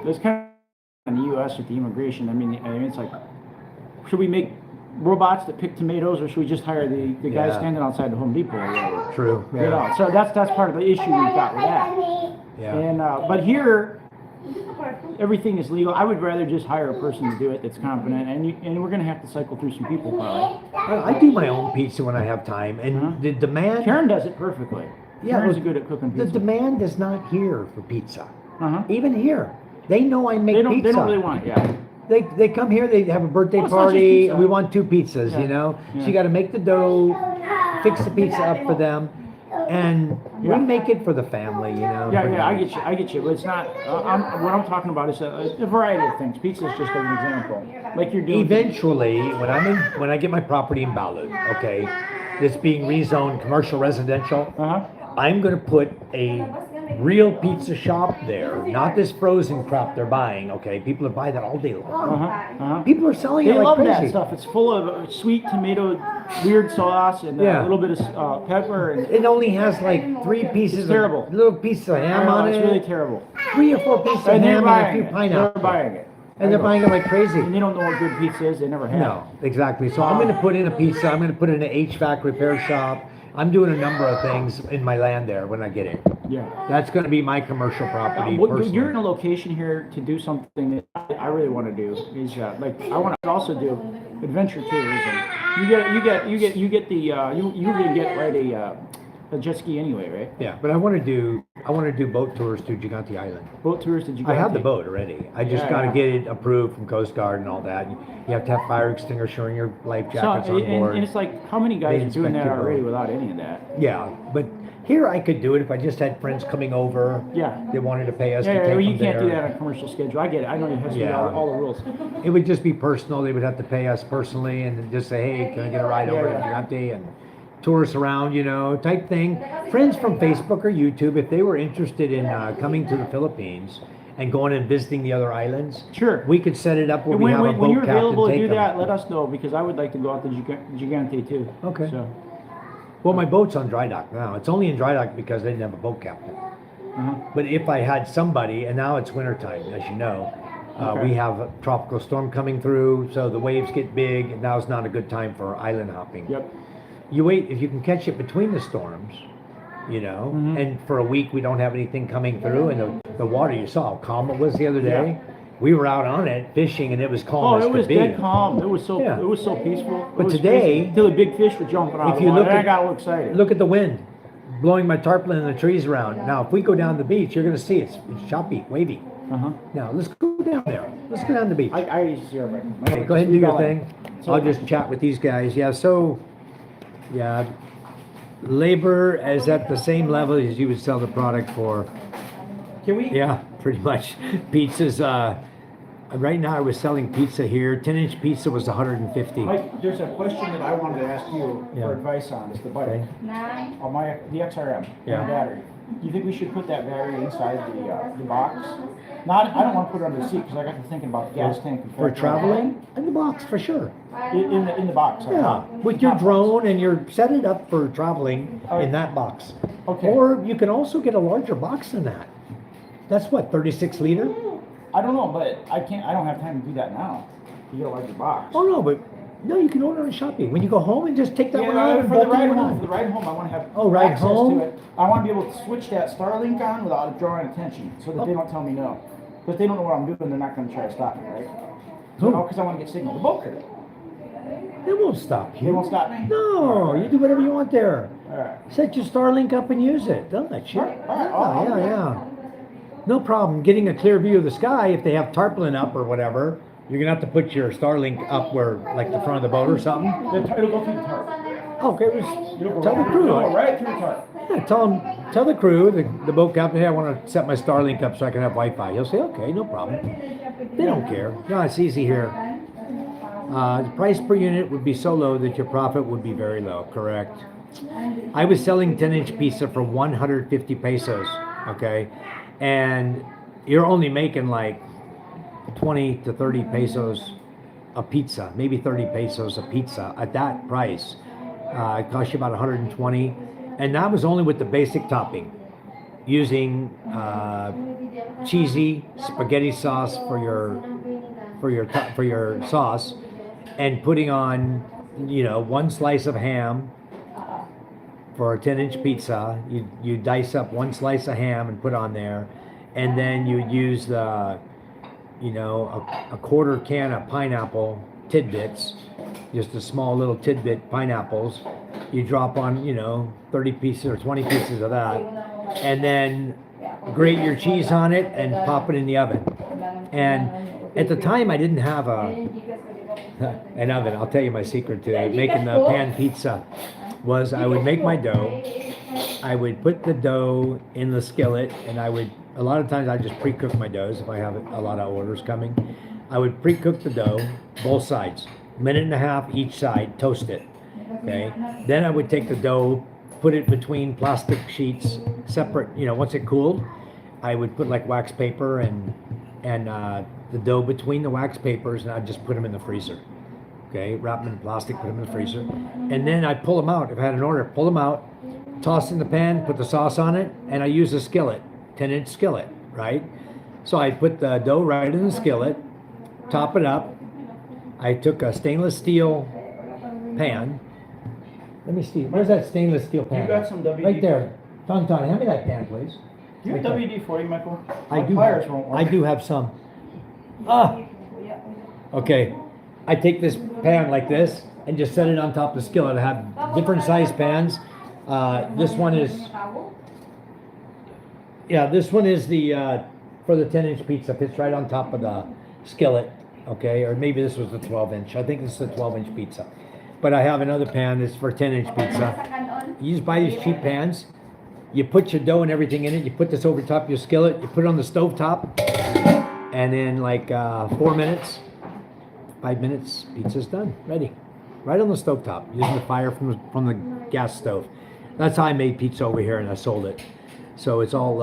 That's kind of in the U.S. with the immigration. I mean, it's like, should we make robots that pick tomatoes, or should we just hire the guy Yeah. standing outside the Home Depot or whatever? True. You know, so that's part of the issue we've got with that. Yeah. And but here, everything is legal. I would rather just hire a person to do it that's competent, and we're gonna have to cycle through some people probably. I do my own pizza when I have time, and Uh-huh. the demand. Karen does it perfectly. Yeah, Karen's well, good at cooking The pizza. demand is not here for pizza. Uh-huh. Even here, they know I make pizza. They don't really want it. Yeah. They come here, they have a birthday Well, it's not just party, pizza. and we want 2 pizzas, Yeah. you know? Yeah. So you gotta make the dough, fix the pizza up for them, and Yeah. we make it for the family, you know? Yeah, I get you, but it's not, what I'm talking about is a variety of things. Pizza is just an example. Like you're doing. Eventually, when I get my property in Balud, okay, that's being rezoned commercial residential, Uh-huh. I'm gonna put a real pizza shop there, not this frozen crap they're buying, okay? People are buying that all day long. Uh-huh. Uh-huh. People are selling They it like love crazy. that stuff. It's full of sweet tomato, weird sauce, and Yeah. a little bit of pepper. And It only has like 3 pieces It's terrible. of little pieces of ham on it's it. really terrible. 3 or 4 pieces of And they're ham and a buying few it. pineapples. They're buying it. And they're buying it like crazy. And they don't know what good pizza is. They never have. No, exactly. So I'm gonna put in a pizza, I'm gonna put in an HVAC repair shop. I'm doing a number of things in my land there when I get it. Yeah. That's gonna be my commercial property You're in a personally. location here to do something that I really want to do. Is like I want to also do adventure tourism. You get the you can get a jet ski anyway, right? Yeah, but I wanna do boat tours to Gigante Island. Boat tours. Did you? I have the boat already. I just Yeah, gotta yeah. get it approved from Coast Guard and all that. You have to have fire extinguisher and your life jackets on board. and it's like how many guys They are doing inspect that your boat. already without any of that? Yeah, but here I could do it if I just had friends coming over. Yeah. They wanted to pay us Yeah, to take well, you them can't do there. that on a commercial schedule. I get it. I know you have to do Yeah. all the rules. It would just be personal. They would have to pay us personally and just say, hey, can I get a ride over to Yeah. Gigante and tour us around, you know, type thing. Friends from Facebook or YouTube, if they were interested in coming to the Philippines and going and visiting the other islands. Sure. We could set it up where And we have a when boat you're captain available to take do them. that, let us know, because I would like to go out to Gigante too. Okay. So, Well, my boat's on dry dock now. It's only in dry dock because they didn't have a boat captain. uh-huh. But if I had somebody, and now it's wintertime, as you know, Okay. we have a tropical storm coming through, so the waves get big, and now's not a good time for island hopping. Yep. You wait, if you can catch it between the storms, you know, Mhm. and for a week we don't have anything coming through, and the water, you saw how calm it was the other day. We were out on it fishing, and it was calm Oh, as it could was be. dead calm. It was so Yeah. peaceful. It But was today- crazy, till the big fish were jumping out If of the you water, look and I at- got a little excited. Look at the wind blowing my tarpaulin and the trees around. Now, if we go down the beach, you're going to see it's choppy, wavy. Uh-huh. Now, let's go down there. Let's go down the beach. I used to see everybody. Okay, go ahead and do your Keep thing. going. So- I'll just chat with these guys. Yeah, so, yeah, labor is at the same level as you would sell the product for. Can we? Yeah, pretty much. Pizzas, right now I was selling pizza here. 10-inch pizza was 150. Mike, there's a question that I wanted to ask you Yeah. for advice on. It's the bike. Okay. On the XRM, Yeah. the battery. Do you think we should put that battery inside the box? Not, I don't want to put it under the seat because I got to thinking about the gas tank. and For petrol. traveling? In the box, for sure. In the box. Yeah, with your drone and your set it up for traveling in that box. Okay. Or you can also get a larger box than that. That's what, 36 liter? I don't know, but I don't have time to do that now. You get a larger box. Oh no, but no, you can order on Shopee. When you go home and just take that one out Yeah, and for the bolt it ride on. home. For the ride home, I want to have Oh, ride access home? to it. I want to be able to switch that Starlink on without it drawing attention, so that they don't tell me no. Because they don't know what I'm doing, they're not going to try to stop me, right? Who? No, because I want to get signal. The boat crew. They won't stop you. They won't stop me? No, you do whatever you want there. All right. Set your Starlink up and use it. They'll let you. All right, all right. Yeah. No problem getting a clear view of the sky if they have tarpaulin up or whatever. You're gonna have to put your Starlink up where, like the front of the boat or something. It'll go through the tarp. Okay, It'll go tell the right, crew. it'll go right through the tarp. Yeah, tell the crew, the boat captain, hey, I want to set my Starlink up so I can have Wi-Fi. He'll say, okay, no problem. They don't care. No, it's easy here. The price per unit would be so low that your profit would be very low, correct? I was selling 10-inch pizza for 150 pesos, okay? And you're only making like 20 to 30 pesos a pizza, maybe 30 pesos a pizza at that price. It cost you about 120, and that was only with the basic topping, using cheesy spaghetti sauce for your sauce, and putting on, one slice of ham for a 10-inch pizza. You dice up one slice of ham and put on there, and then you use a quarter can of pineapple tidbits, just a small little tidbit pineapples. You drop on, 30 pieces or 20 pieces of that, and then grate your cheese on it and pop it in the oven. And at the time, I didn't have an oven. I'll tell you my secret to making the pan pizza was I would make my dough. I would put the dough in the skillet, and a lot of times I just pre-cook my doughs if I have a lot of orders coming. I would pre-cook the dough, both sides, minute and a half each side, toast it. Okay. Then I would take the dough, put it between plastic sheets, separate. Once it cooled, I would put like wax paper and the dough between the wax papers, and I'd just put them in the freezer. Okay, wrap them in plastic, put them in the freezer, and then I'd pull them out. If I had an order, pull them out, toss in the pan, put the sauce on it, and I use a skillet, 10-inch skillet, right? So I put the dough right in the skillet, top it up. I took a stainless steel pan. Let me see. Where's that stainless steel pan? You got some WD? Right there. Ton, hand me that pan, please. Do you have WD-40, Michael? I My do. pliers won't work. I do have some. Okay. I take this pan like this and just set it on top of the skillet. I have different size pans. This one is the for the 10-inch pizza. Fits right on top of the skillet. Okay, or maybe this was the 12-inch. I think this is a 12-inch pizza. But I have another pan that's for 10-inch pizza. You just buy these cheap pans. You put your dough and everything in it. You put this over top of your skillet. You put it on the stove top, and in like 4 minutes, 5 minutes, pizza's done, ready, right on the stove top, using the fire from the gas stove. That's how I made pizza over here, and I sold it. So it's all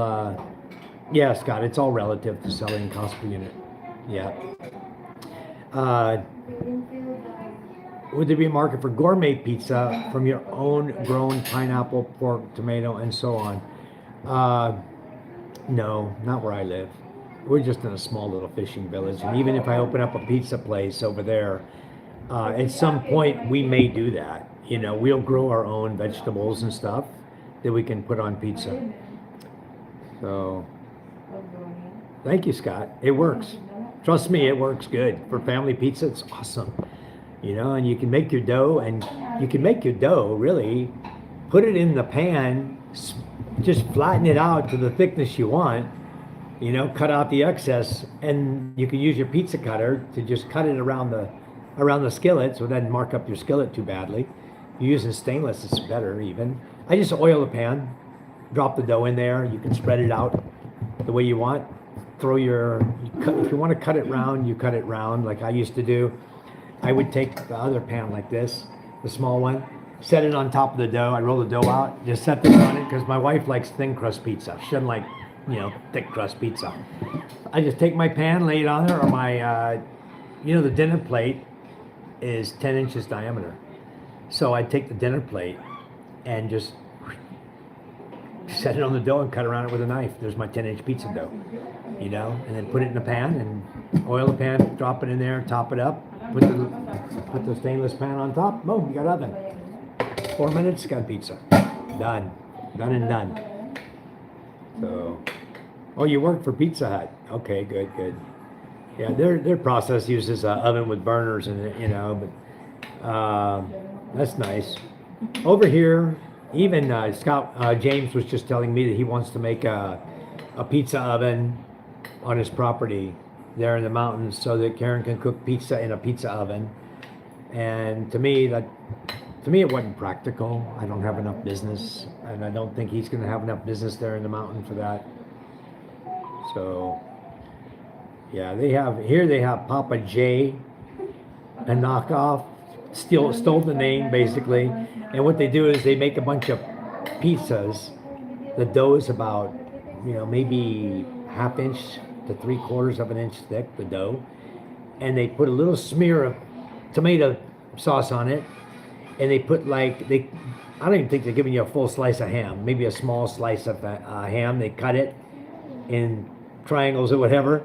Yeah, Scott, it's all relative to selling cost per unit. Yeah. Would there be a market for gourmet pizza from your own grown pineapple, pork, tomato, and so on? No, not where I live. We're just in a small little fishing village, and even if I open up a pizza place over there, at some point we may do that. You know, we'll grow our own vegetables and stuff that we can put on pizza. So, thank you, Scott. It works. Trust me, it works good. For family pizza, it's awesome. You know, and you can make your dough, and you can make your dough really, put it in the pan, just flatten it out to the thickness you want, you know, cut out the excess, and you can use your pizza cutter to just cut it around the skillet, so it doesn't mark up your skillet too badly. If you're using stainless, it's better even. I just oil the pan, drop the dough in there. You can spread it out the way you want. If you want to cut it round, you cut it round like I used to do. I would take the other pan like this, the small one, set it on top of the dough. I roll the dough out, just set this on it, because my wife likes thin crust pizza. She doesn't like, you know, thick crust pizza. I just take my pan, lay it on there, or my, you know, the dinner plate is 10 inches diameter. So I take the dinner plate and just set it on the dough and cut around it with a knife. There's my 10-inch pizza dough, you know, and then put it in the pan and oil the pan, drop it in there, top it up, put the stainless pan on top. Boom, you got oven. 4 minutes, got pizza. Done and done. So, oh, you work for Pizza Hut? Okay, good. Yeah, their process uses an oven with burners in it, you know, but that's nice. Over here, even James was just telling me that he wants to make a pizza oven on his property there in the mountains, so that Karen can cook pizza in a pizza oven. And to me, it wasn't practical. I don't have enough business, and I don't think he's going to have enough business there in the mountain for that. So, yeah, they have Papa J, a knockoff, stole the name basically. And what they do is they make a bunch of pizzas. The dough is about, you know, maybe 1/2 inch to 3/4 of an inch thick, the dough. And they put a little smear of tomato sauce on it. And they put I don't even think they're giving you a full slice of ham, maybe a small slice of ham. They cut it in triangles or whatever,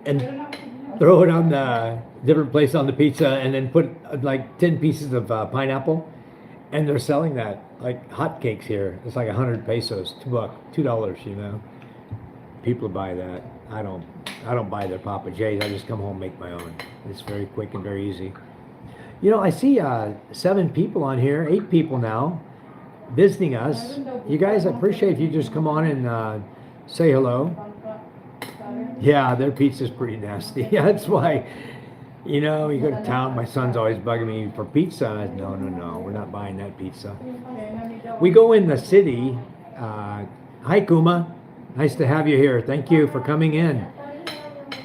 and throw it on the different place on the pizza, and then put like 10 pieces of pineapple. And they're selling that like hotcakes here. It's like 100 pesos, $2, you know. People buy that. I don't buy their Papa J's. I just come home and make my own. It's very quick and very easy. You know, I see 7 people on here, 8 people now, visiting us. You guys, I appreciate if you just come on and say hello. Yeah, their pizza's pretty nasty. That's why, you know, you go to town, my son's always bugging me for pizza. And I said, no, we're not buying that pizza. We go in the city. Hi, Kuma. Nice to have you here. Thank you for coming in.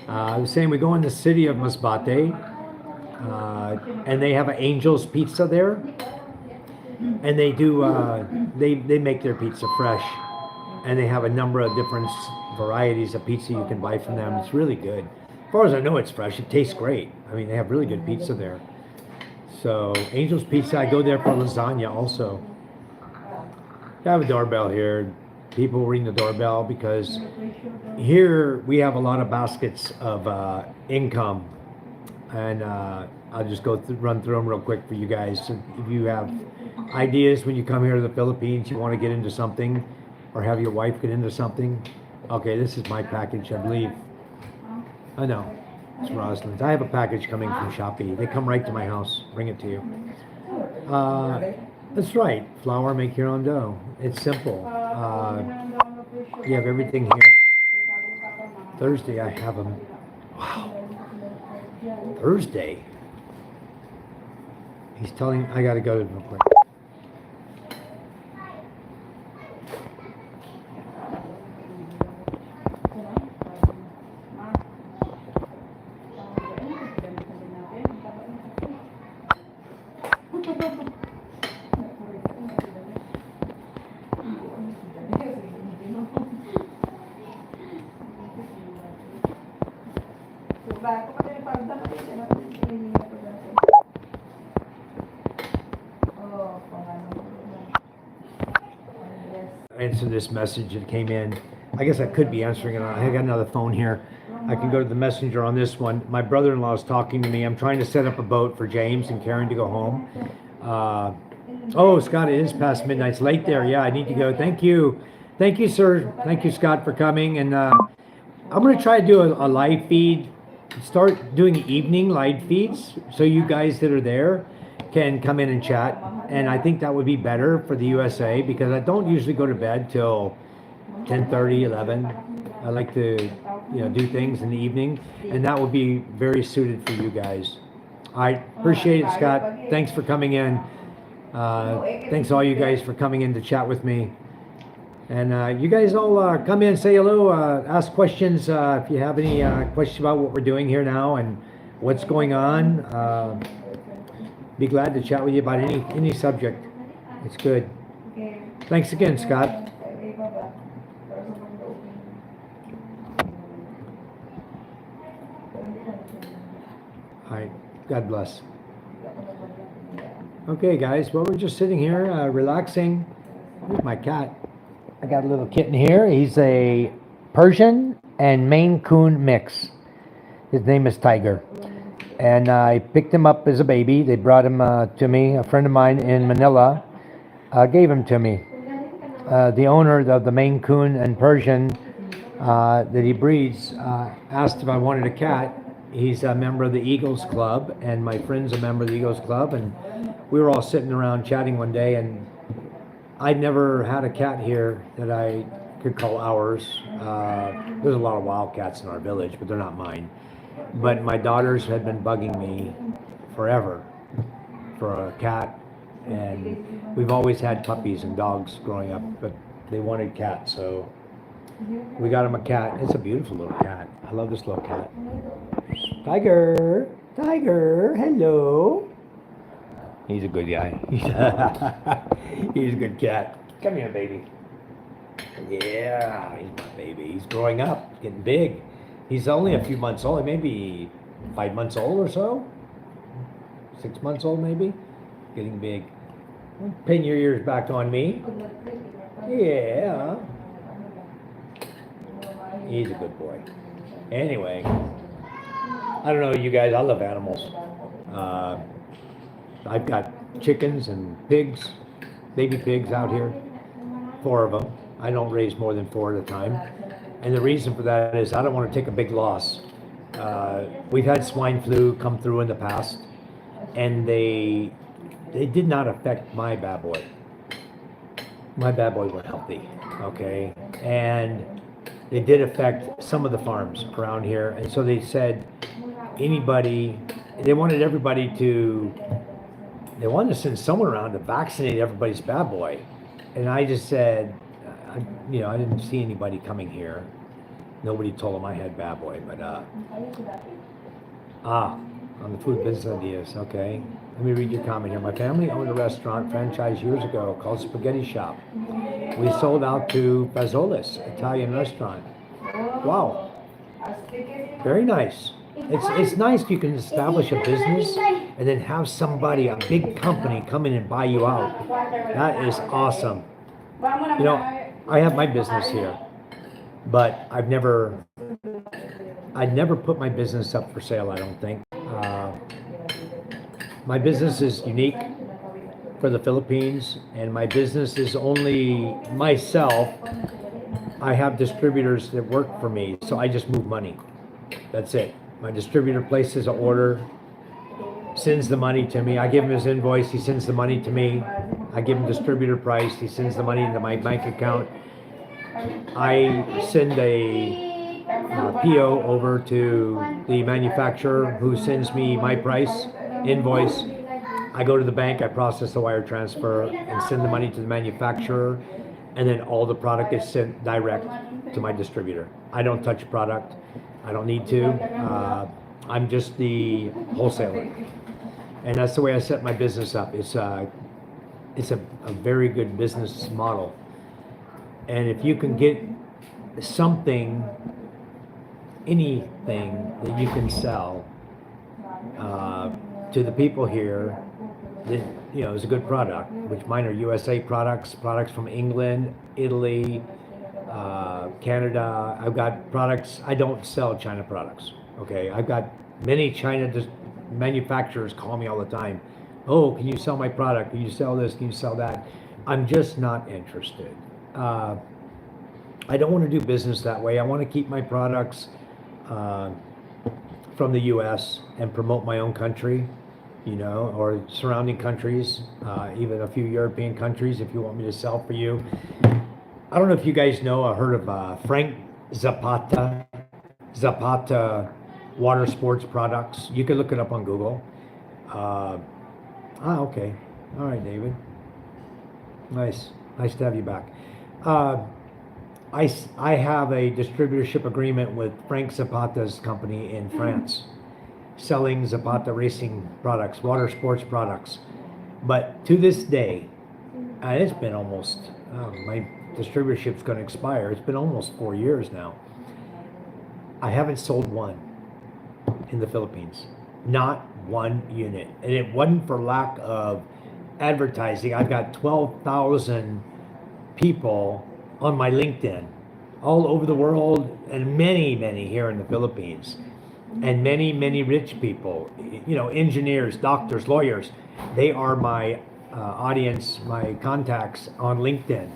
I was saying we go in the city of Masbate, and they have an Angel's Pizza there. And they do, they make their pizza fresh. And they have a number of different varieties of pizza you can buy from them. It's really good. As far as I know, it's fresh. It tastes great. I mean, they have really good pizza there. So, Angel's Pizza, I go there for lasagna also. I have a doorbell here. People ring the doorbell because here we have a lot of baskets of income. And I'll just run through them real quick for you guys. So if you have ideas when you come here to the Philippines, you want to get into something, or have your wife get into something. Okay, this is my package, I believe. I know, it's Rosalind's. I have a package coming from Shopee. They come right to my house, bring it to you. That's right, flour, make your own dough. It's simple. You have everything here. Thursday, I have them. Wow. Thursday? He's telling, I gotta go real quick. Answer this message that came in. I guess I could be answering it. I got another phone here. I can go to the messenger on this one. My brother-in-law is talking to me. I'm trying to set up a boat for James and Karen to go home. Oh, Scott, it is past midnight. It's late there. Yeah, I need to go. Thank you, sir. Thank you, Scott, for coming. And I'm going to try to do a live feed. Start doing evening live feeds so you guys that are there can come in and chat. And I think that would be better for the USA because I don't usually go to bed till 10:30, 11. I like to, do things in the evening, and that would be very suited for you guys. I appreciate it, Scott. Thanks for coming in. Thanks all you guys for coming in to chat with me. And you guys all come in, say hello, ask questions if you have any questions about what we're doing here now and what's going on. Be glad to chat with you about any subject. It's good. Thanks again, Scott. All right. God bless. Okay, guys. Well, we're just sitting here relaxing. Here's my cat. I got a little kitten here. He's a Persian and Maine Coon mix. His name is Tiger. And I picked him up as a baby. They brought him to me. A friend of mine in Manila gave him to me. The owner of the Maine Coon and Persian that he breeds asked if I wanted a cat. He's a member of the Eagles Club, and my friend's a member of the Eagles Club. And we were all sitting around chatting one day, and I'd never had a cat here that I could call ours. There's a lot of wildcats in our village, but they're not mine. But my daughters had been bugging me forever for a cat, and we've always had puppies and dogs growing up, but they wanted cats, so we got them a cat. It's a beautiful little cat. I love this little cat. Tiger, hello. He's a good guy. He's a good cat. Come here, baby. Yeah, he's my baby. He's growing up, getting big. He's only a few months old, maybe 5 months old or so. 6 months old, maybe. Getting big. Pin your ears back on me. Yeah. He's a good boy. Anyway, I don't know you guys, I love animals. I've got chickens and pigs, baby pigs out here, 4 of them. I don't raise more than 4 at a time. And the reason for that is I don't want to take a big loss. We've had swine flu come through in the past, and they did not affect my bad boy. My bad boy were healthy, okay? And they did affect some of the farms around here. And so they said they wanted everybody they wanted to send someone around to vaccinate everybody's bad boy. And I just said, I didn't see anybody coming here. Nobody told them I had bad boy, but on the food business ideas, okay. Let me read your comment here. My family owned a restaurant franchise years ago called Spaghetti Shop. We sold out to Fazoli's Italian restaurant. Wow, very nice. It's nice if you can establish a business and then have somebody, a big company, come in and buy you out. That is awesome. I have my business here, but I'd never put my business up for sale, I don't think. My business is unique for the Philippines, and my business is only myself. I have distributors that work for me, so I just move money. That's it. My distributor places an order, sends the money to me. I give him his invoice, he sends the money to me. I give him distributor price, he sends the money into my bank account. I send a PO over to the manufacturer who sends me my price, invoice. I go to the bank, I process the wire transfer and send the money to the manufacturer, and then all the product is sent direct to my distributor. I don't touch product. I don't need to. I'm just the wholesaler. And that's the way I set my business up. It's a very good business model. And if you can get something anything that you can sell to the people here that is a good product, which mine are USA products from England, Italy, Canada. I've got products. I don't sell China products. Okay, I've got many China manufacturers call me all the time. Oh, can you sell my product? Can you sell this? Can you sell that? I'm just not interested. I don't want to do business that way. I want to keep my products from the U.S. and promote my own country, or surrounding countries, even a few European countries if you want me to sell for you. I don't know if you guys know or heard of Frank Zapata water sports products. You can look it up on Google. Okay. All right, David. Nice to have you back. I have a distributorship agreement with Frank Zapata's company in France, selling Zapata racing products, water sports products. But to this day, and it's been almost, my distributorship's going to expire. It's been almost 4 years now. I haven't sold one in the Philippines. Not one unit. And it wasn't for lack of advertising. I've got 12,000 people on my LinkedIn all over the world, and many here in the Philippines, and many rich people, engineers, doctors, lawyers. They are my audience, my contacts on LinkedIn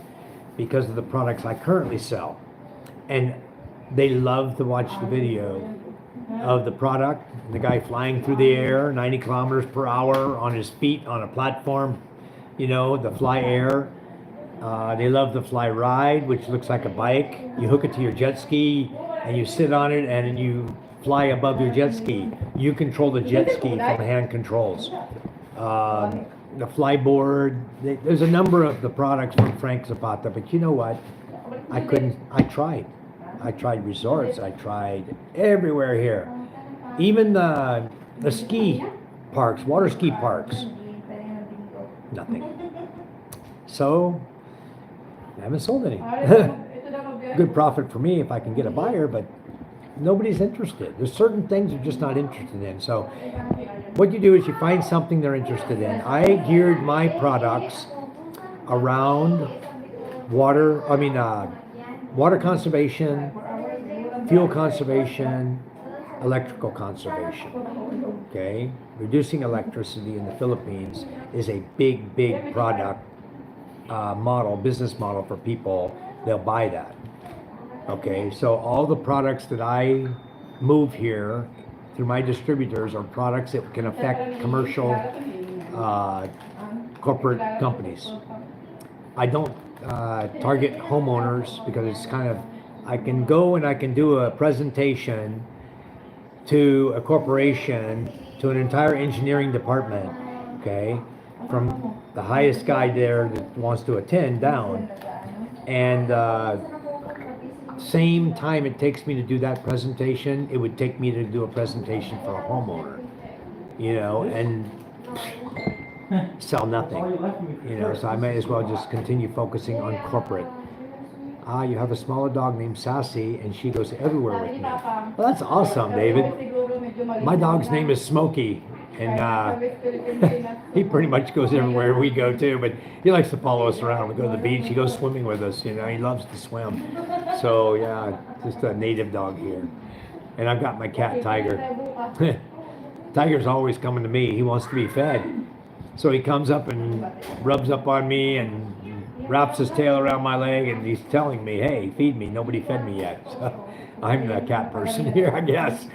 because of the products I currently sell. And they love to watch the video of the product, the guy flying through the air 90 kilometers per hour on his feet on a platform, the fly air. They love the fly ride, which looks like a bike. You hook it to your jet ski and you sit on it and you fly above your jet ski. You control the jet ski from hand controls. The flyboard, there's a number of the products from Frank Zapata, but you know what? I tried resorts, I tried everywhere here. Even the ski parks, water ski parks, nothing. So, I haven't sold any. Good profit for me if I can get a buyer, but nobody's interested. There's certain things you're just not interested in. So, what you do is you find something they're interested in. I geared my products around water conservation, fuel conservation, electrical conservation. Okay? Reducing electricity in the Philippines is a big product business model for people. They'll buy that. Okay, so all the products that I move here through my distributors are products that can affect commercial corporate companies. I don't target homeowners because it's I can go and I can do a presentation to a corporation, to an entire engineering department, okay, from the highest guy there that wants to attend down, and same time it takes me to do that presentation, it would take me to do a presentation for a homeowner, and sell nothing, so I may as well just continue focusing on corporate. You have a smaller dog named Sassy, and she goes everywhere with me. Well, that's awesome, David. My dog's name is Smokey, and he pretty much goes everywhere we go too, but he likes to follow us around. We go to the beach, he goes swimming with us, he loves to swim. So yeah, just a native dog here. And I've got my cat, Tiger. Tiger's always coming to me, he wants to be fed. So he comes up and rubs up on me and wraps his tail around my leg, and he's telling me, hey, feed me, nobody fed me yet. So I'm the cat person here, I guess.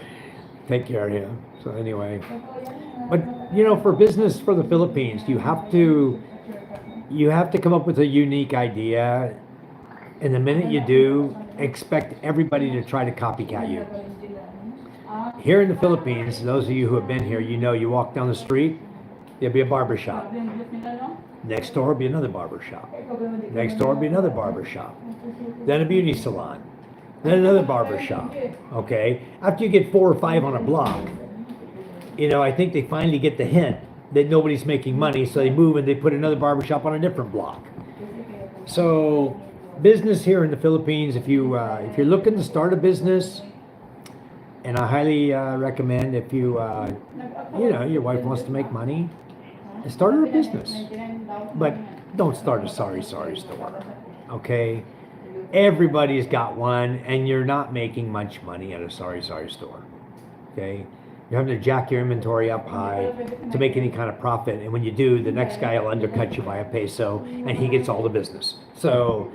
Take care of him. So anyway, but for business for the Philippines, you have to come up with a unique idea, and the minute you do, expect everybody to try to copycat you. Here in the Philippines, those of you who have been here, you walk down the street, there'll be a barber shop. Next door will be another barber shop. Next door will be another barber shop. Then a beauty salon. Then another barber shop. Okay? After you get 4 or 5 on a block, I think they finally get the hint that nobody's making money, so they move and they put another barber shop on a different block. So, business here in the Philippines, if you're looking to start a business, And I highly recommend if you, your wife wants to make money, start her a business. But don't start a sorry store, okay? Everybody's got one, and you're not making much money at a sorry store, okay? You're having to jack your inventory up high to make any kind of profit, and when you do, the next guy will undercut you by a peso, and he gets all the business. So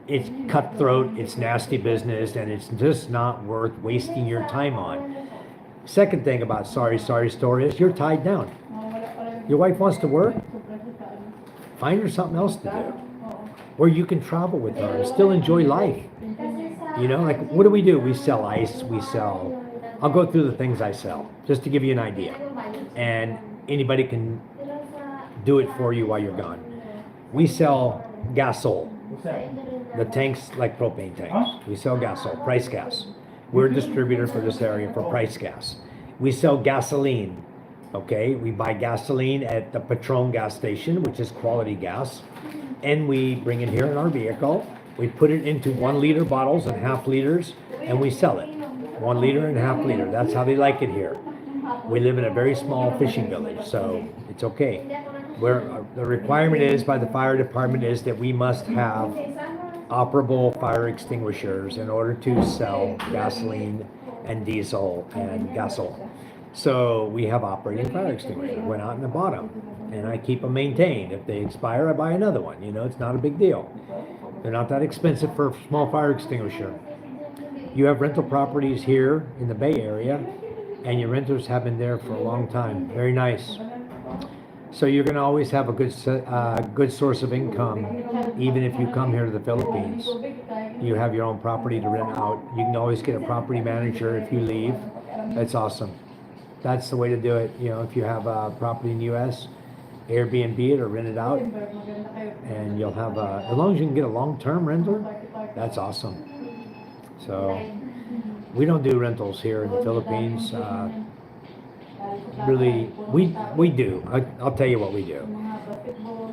it's cutthroat, it's nasty business, and it's just not worth wasting your time on. Second thing about sorry store is you're tied down. Your wife wants to work, find her something else to do, where you can travel with her and still enjoy life. Like what do? We sell ice, I'll go through the things I sell, just to give you an idea. And anybody can do it for you while you're gone. We sell gasol. The tanks like propane tanks. We sell gasol, Price Gas. We're a distributor for this area for Price Gas. We sell gasoline. Okay, we buy gasoline at the Patron gas station, which is quality gas, and we bring it here in our vehicle. We put it into 1 liter bottles and half liters, and we sell it. 1 liter and half liter. That's how they like it here. We live in a very small fishing village, so it's okay. The requirement is by the fire department is that we must have operable fire extinguishers in order to sell gasoline and diesel and gasol. So we have operating fire extinguishers. Went out in the bottom, and I keep them maintained. If they expire, I buy another one. It's not a big deal. They're not that expensive for a small fire extinguisher. You have rental properties here in the Bay Area, and your renters have been there for a long time. Very nice. So you're going to always have a good source of income, even if you come here to the Philippines. You have your own property to rent out. You can always get a property manager if you leave. That's awesome. That's the way to do it. If you have a property in the U.S., Airbnb it or rent it out, and you'll have as long as you can get a long-term renter, that's awesome. So we don't do rentals here in the Philippines. Really, we do. I'll tell you what we do.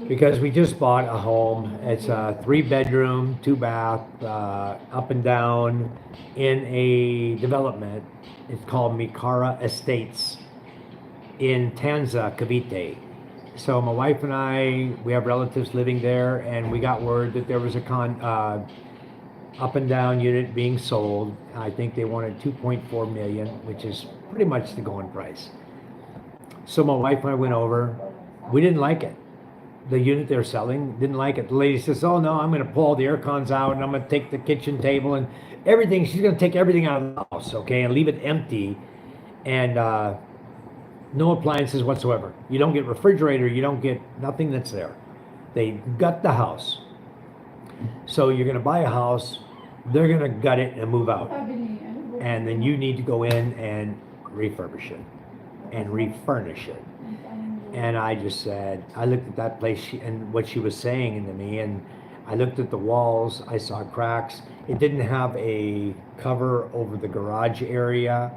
Because we just bought a home. It's a 3-bedroom, 2-bath, up and down in a development. It's called Mikara Estates in Tanza, Cavite. So my wife and I, we have relatives living there, and we got word that there was a up and down unit being sold. I think they wanted 2.4 million, which is pretty much the going price. So my wife and I went over. We didn't like it. The unit they're selling, didn't like it. The lady says, oh no, I'm going to pull all the air cons out, and I'm going to take the kitchen table and everything. She's going to take everything out of the house, okay, and leave it empty, and no appliances whatsoever. You don't get refrigerator, you don't get nothing that's there. They gut the house. So you're going to buy a house, they're going to gut it and move out. And then you need to go in and refurbish it and refurnish it. And I just said, I looked at that place and what she was saying to me, and I looked at the walls, I saw cracks. It didn't have a cover over the garage area,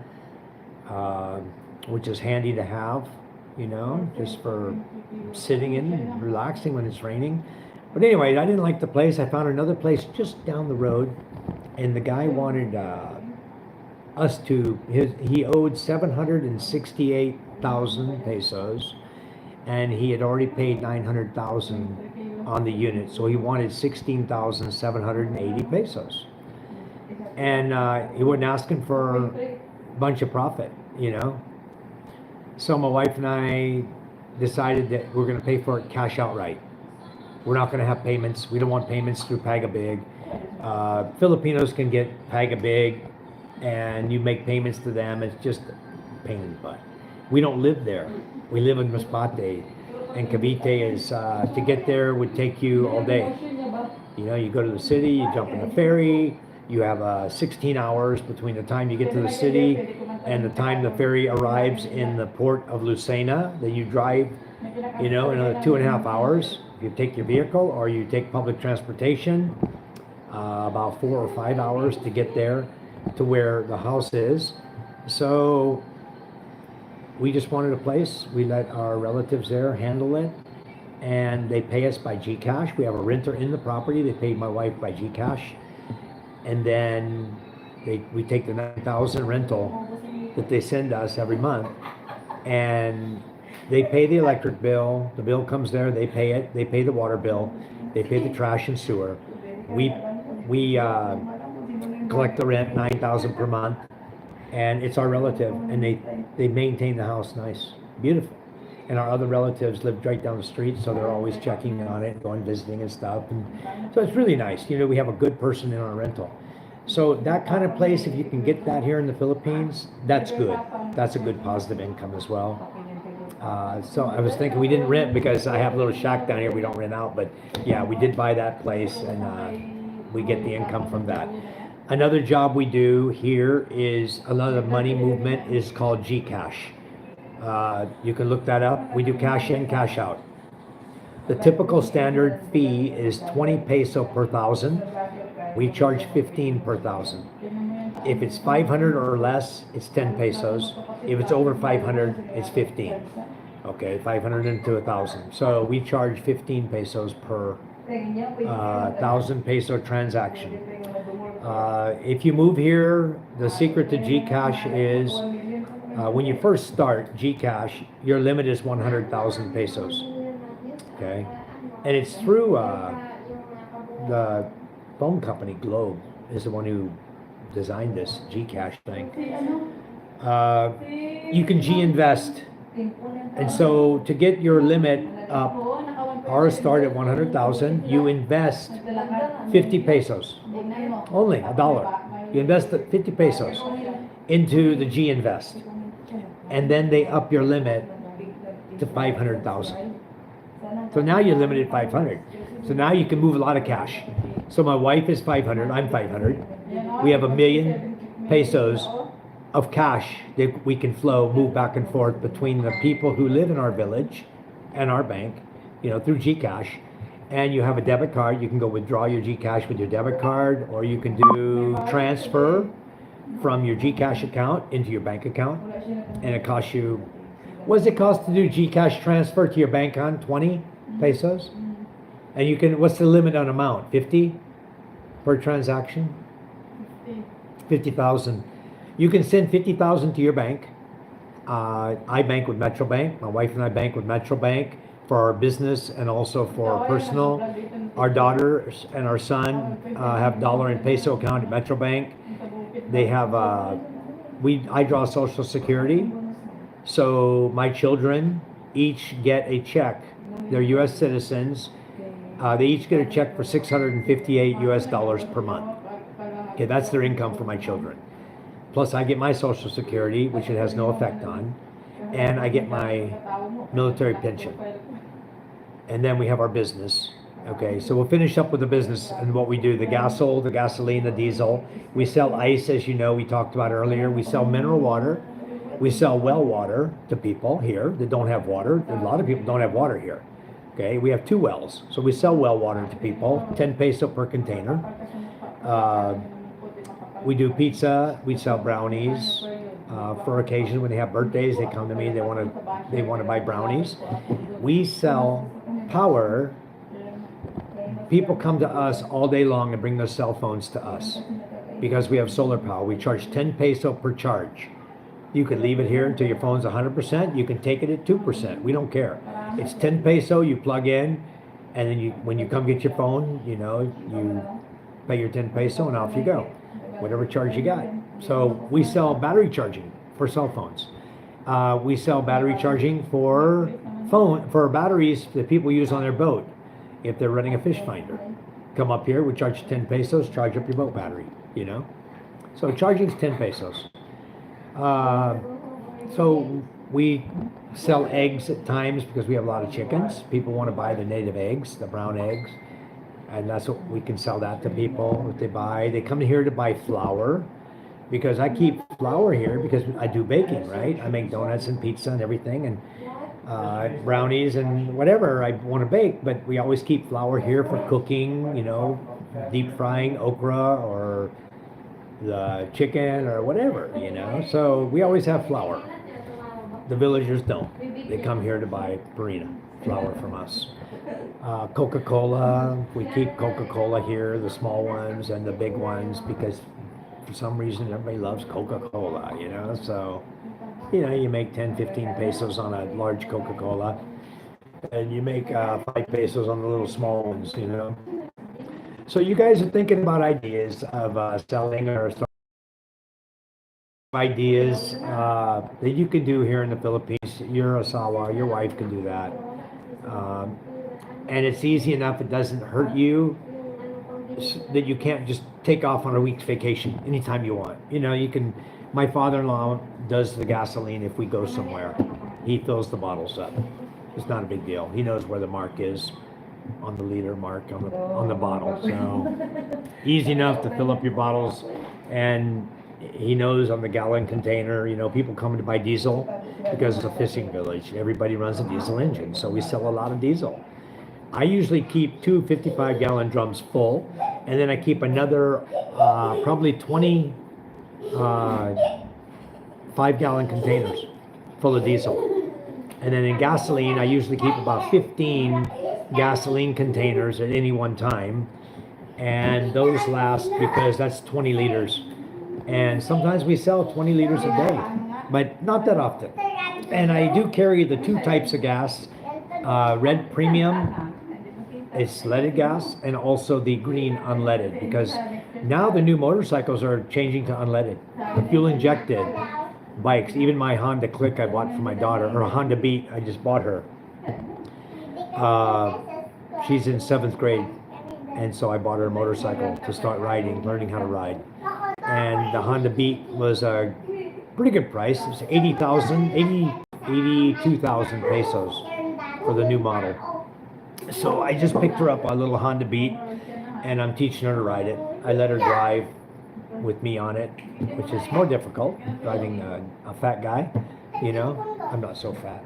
which is handy to have, just for sitting in and relaxing when it's raining. But anyway, I didn't like the place. I found another place just down the road, and the guy wanted he owed 768,000 pesos, and he had already paid 900,000 on the unit, so he wanted 16,780 pesos. And he wasn't asking for a bunch of profit, So my wife and I decided that we're going to pay for it cash outright. We're not going to have payments. We don't want payments through Pagabig. Filipinos can get Pagabig, and you make payments to them. It's just a pain in the butt. We don't live there. We live in Masbate, and Cavite is to get there would take you all day. You go to the city, you jump in a ferry. You have 16 hours between the time you get to the city and the time the ferry arrives in the port of Lucena. That you drive, another 2.5 hours. You take your vehicle or you take public transportation, about 4 or 5 hours to get there to where the house is. So we just wanted a place. We let our relatives there handle it, and they pay us by GCash. We have a renter in the property. They paid my wife by GCash, and then we take the 9,000 rental that they send us every month, and they pay the electric bill. The bill comes there, they pay it. They pay the water bill. They pay the trash and sewer. We collect the rent, 9,000 per month, and it's our relative, and they maintain the house nice, beautiful. And our other relatives live right down the street, so they're always checking on it, going visiting and stuff. And so it's really nice. You know, we have a good person in our rental. So that kind of place, if you can get that here in the Philippines, that's good. That's a good positive income as well. So I was thinking we didn't rent because I have a little shack down here we don't rent out, but yeah, we did buy that place, and we get the income from that. Another job we do here is another money movement is called GCash. You can look that up. We do cash in, cash out. The typical standard fee is 20 peso per thousand. We charge 15 per thousand. If it's 500 or less, it's 10 pesos. If it's over 500, it's 15. Okay, 500 into 1,000. So we charge 15 pesos per 1,000 peso transaction. If you move here, the secret to GCash is when you first start GCash, your limit is 100,000 pesos. Okay, and it's through the phone company Globe is the one who designed this GCash thing. You can G-invest, and so to get your limit up, ours start at 100,000. You invest 50 pesos, only a dollar. You invest 50 pesos into the G-invest, and then they up your limit to 500,000. So now you're limited 500. So now you can move a lot of cash. So my wife is 500, I'm 500. We have 1,000,000 pesos of cash that we can flow, move back and forth between the people who live in our village and our bank, you know, through GCash. And you have a debit card, you can go withdraw your GCash with your debit card, or you can do transfer from your GCash account into your bank account. And it costs you, what does it cost to do GCash transfer to your bank on? 20 pesos? And you can, what's the limit on amount? 50 per transaction? 50,000. You can send 50,000 to your bank. I bank with Metro Bank. My wife and I bank with Metro Bank for our business and also for our personal. Our daughters and our son have dollar and peso account at Metro Bank. They have, I draw Social Security. So my children each get a check. They're U.S. citizens. They each get a check for $658 per month. Okay, that's their income for my children. Plus I get my Social Security, which it has no effect on, and I get my military pension. And then we have our business. Okay, so we'll finish up with the business and what we do, the gasol, the gasoline, the diesel. We sell ice, as you know, we talked about earlier. We sell mineral water. We sell well water to people here that don't have water. A lot of people don't have water here. Okay, we have 2 wells. So we sell well water to people, 10 peso per container. We do pizza, we sell brownies. For occasions when they have birthdays, they come to me, they want to buy brownies. We sell power. People come to us all day long and bring their cell phones to us because we have solar power. We charge 10 peso per charge. You can leave it here until your phone's 100%. You can take it at 2%. We don't care. It's 10 peso, you plug in, and then when you come get your phone, you know, you pay your 10 peso and off you go. Whatever charge you got. So we sell battery charging for cell phones. We sell battery charging for batteries that people use on their boat. If they're running a fish finder, come up here, we charge 10 pesos, charge up your boat battery, you know? So charging's 10 pesos. So we sell eggs at times because we have a lot of chickens. People want to buy the native eggs, the brown eggs. And that's what we can sell that to people if they buy. They come here to buy flour because I keep flour here because I do baking, right? I make donuts and pizza and everything and brownies and whatever I want to bake. But we always keep flour here for cooking, you know, deep frying okra or the chicken or whatever, you know. So we always have flour. The villagers don't. They come here to buy farina, flour from us. Coca-Cola, we keep Coca-Cola here, the small ones and the big ones, because for some reason, everybody loves Coca-Cola, you know, so, you know, you make 10, 15 pesos on a large Coca-Cola, and you make 5 pesos on the little small ones, you know. So you guys are thinking about ideas of selling or ideas that you can do here in the Philippines. You're Asawa, your wife can do that. And it's easy enough, it doesn't hurt you, that you can't just take off on a week's vacation anytime you want. You know, you can, my father-in-law does the gasoline if we go somewhere. He fills the bottles up. It's not a big deal. He knows where the mark is on the liter mark on the bottle. So easy enough to fill up your bottles, and he knows on the gallon container, you know, people coming to buy diesel because it's a fishing village. Everybody runs a diesel engine, so we sell a lot of diesel. I usually keep 2 55-gallon drums full, and then I keep another probably 20 5-gallon containers full of diesel. And then in gasoline, I usually keep about 15 gasoline containers at any one time, and those last because that's 20 liters. And sometimes we sell 20 liters a day, but not that often. And I do carry the 2 types of gas, red premium, it's leaded gas, and also the green unleaded, because now the new motorcycles are changing to unleaded, the fuel injected bikes. Even my Honda Click I bought for my daughter, or a Honda Beat I just bought her. She's in 7th grade, and so I bought her a motorcycle to start riding, learning how to ride. And the Honda Beat was a pretty good price. It was 82,000 pesos for the new model. So I just picked her up a little Honda Beat, and I'm teaching her to ride it. I let her drive with me on it, which is more difficult, driving a fat guy, you know. I'm not so fat.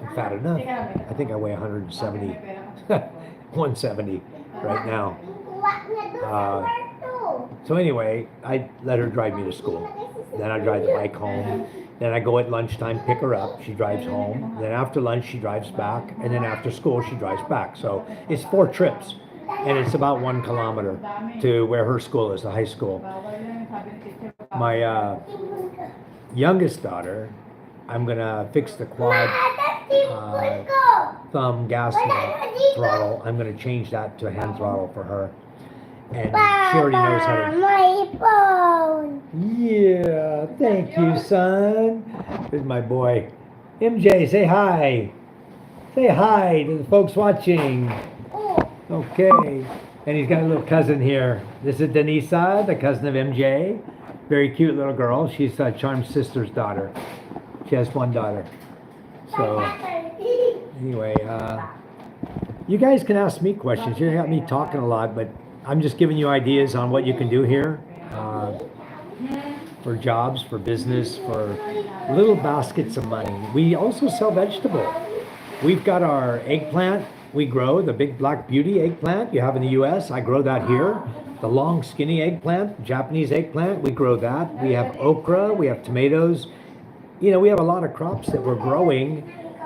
I'm fat enough. I think I weigh 170, 170 right now. So anyway, I let her drive me to school. Then I drive the bike home. Then I go at lunchtime, pick her up. She drives home. Then after lunch, she drives back. And then after school, she drives back. So it's 4 trips. And it's about 1 kilometer to where her school is, the high school. My youngest daughter, I'm going to fix the quad thumb gas throttle. I'm going to change that to a hand throttle for her. And she already knows how to. My phone. Yeah, thank you, son. Here's my boy. MJ, say hi. Say hi to the folks watching. Okay. And he's got a little cousin here. This is Denisa, the cousin of MJ. Very cute little girl. She's Charm's sister's daughter. She has 1 daughter. So, anyway, you guys can ask me questions. You got me talking a lot, but I'm just giving you ideas on what you can do here for jobs, for business, for little baskets of money. We also sell vegetable. We've got our eggplant we grow, the big black beauty eggplant you have in the US. I grow that here. The long skinny eggplant, Japanese eggplant, we grow that. We have okra, we have tomatoes. You know, we have a lot of crops that we're growing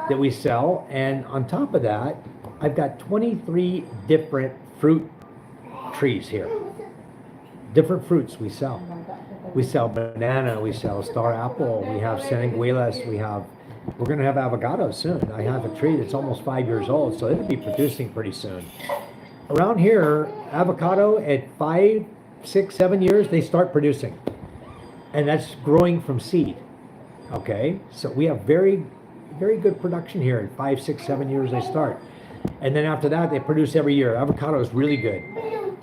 that we sell. And on top of that, I've got 23 different fruit trees here. Different fruits we sell. We sell banana, we sell star apple, we have sanguilas, we're gonna have avocado soon. I have a tree that's almost 5 years old, so it'll be producing pretty soon. Around here, avocado at 5, 6, 7 years, they start producing. And that's growing from seed. Okay, so we have very, very good production here. At 5, 6, 7 years they start. And then after that, they produce every year. Avocado is really good.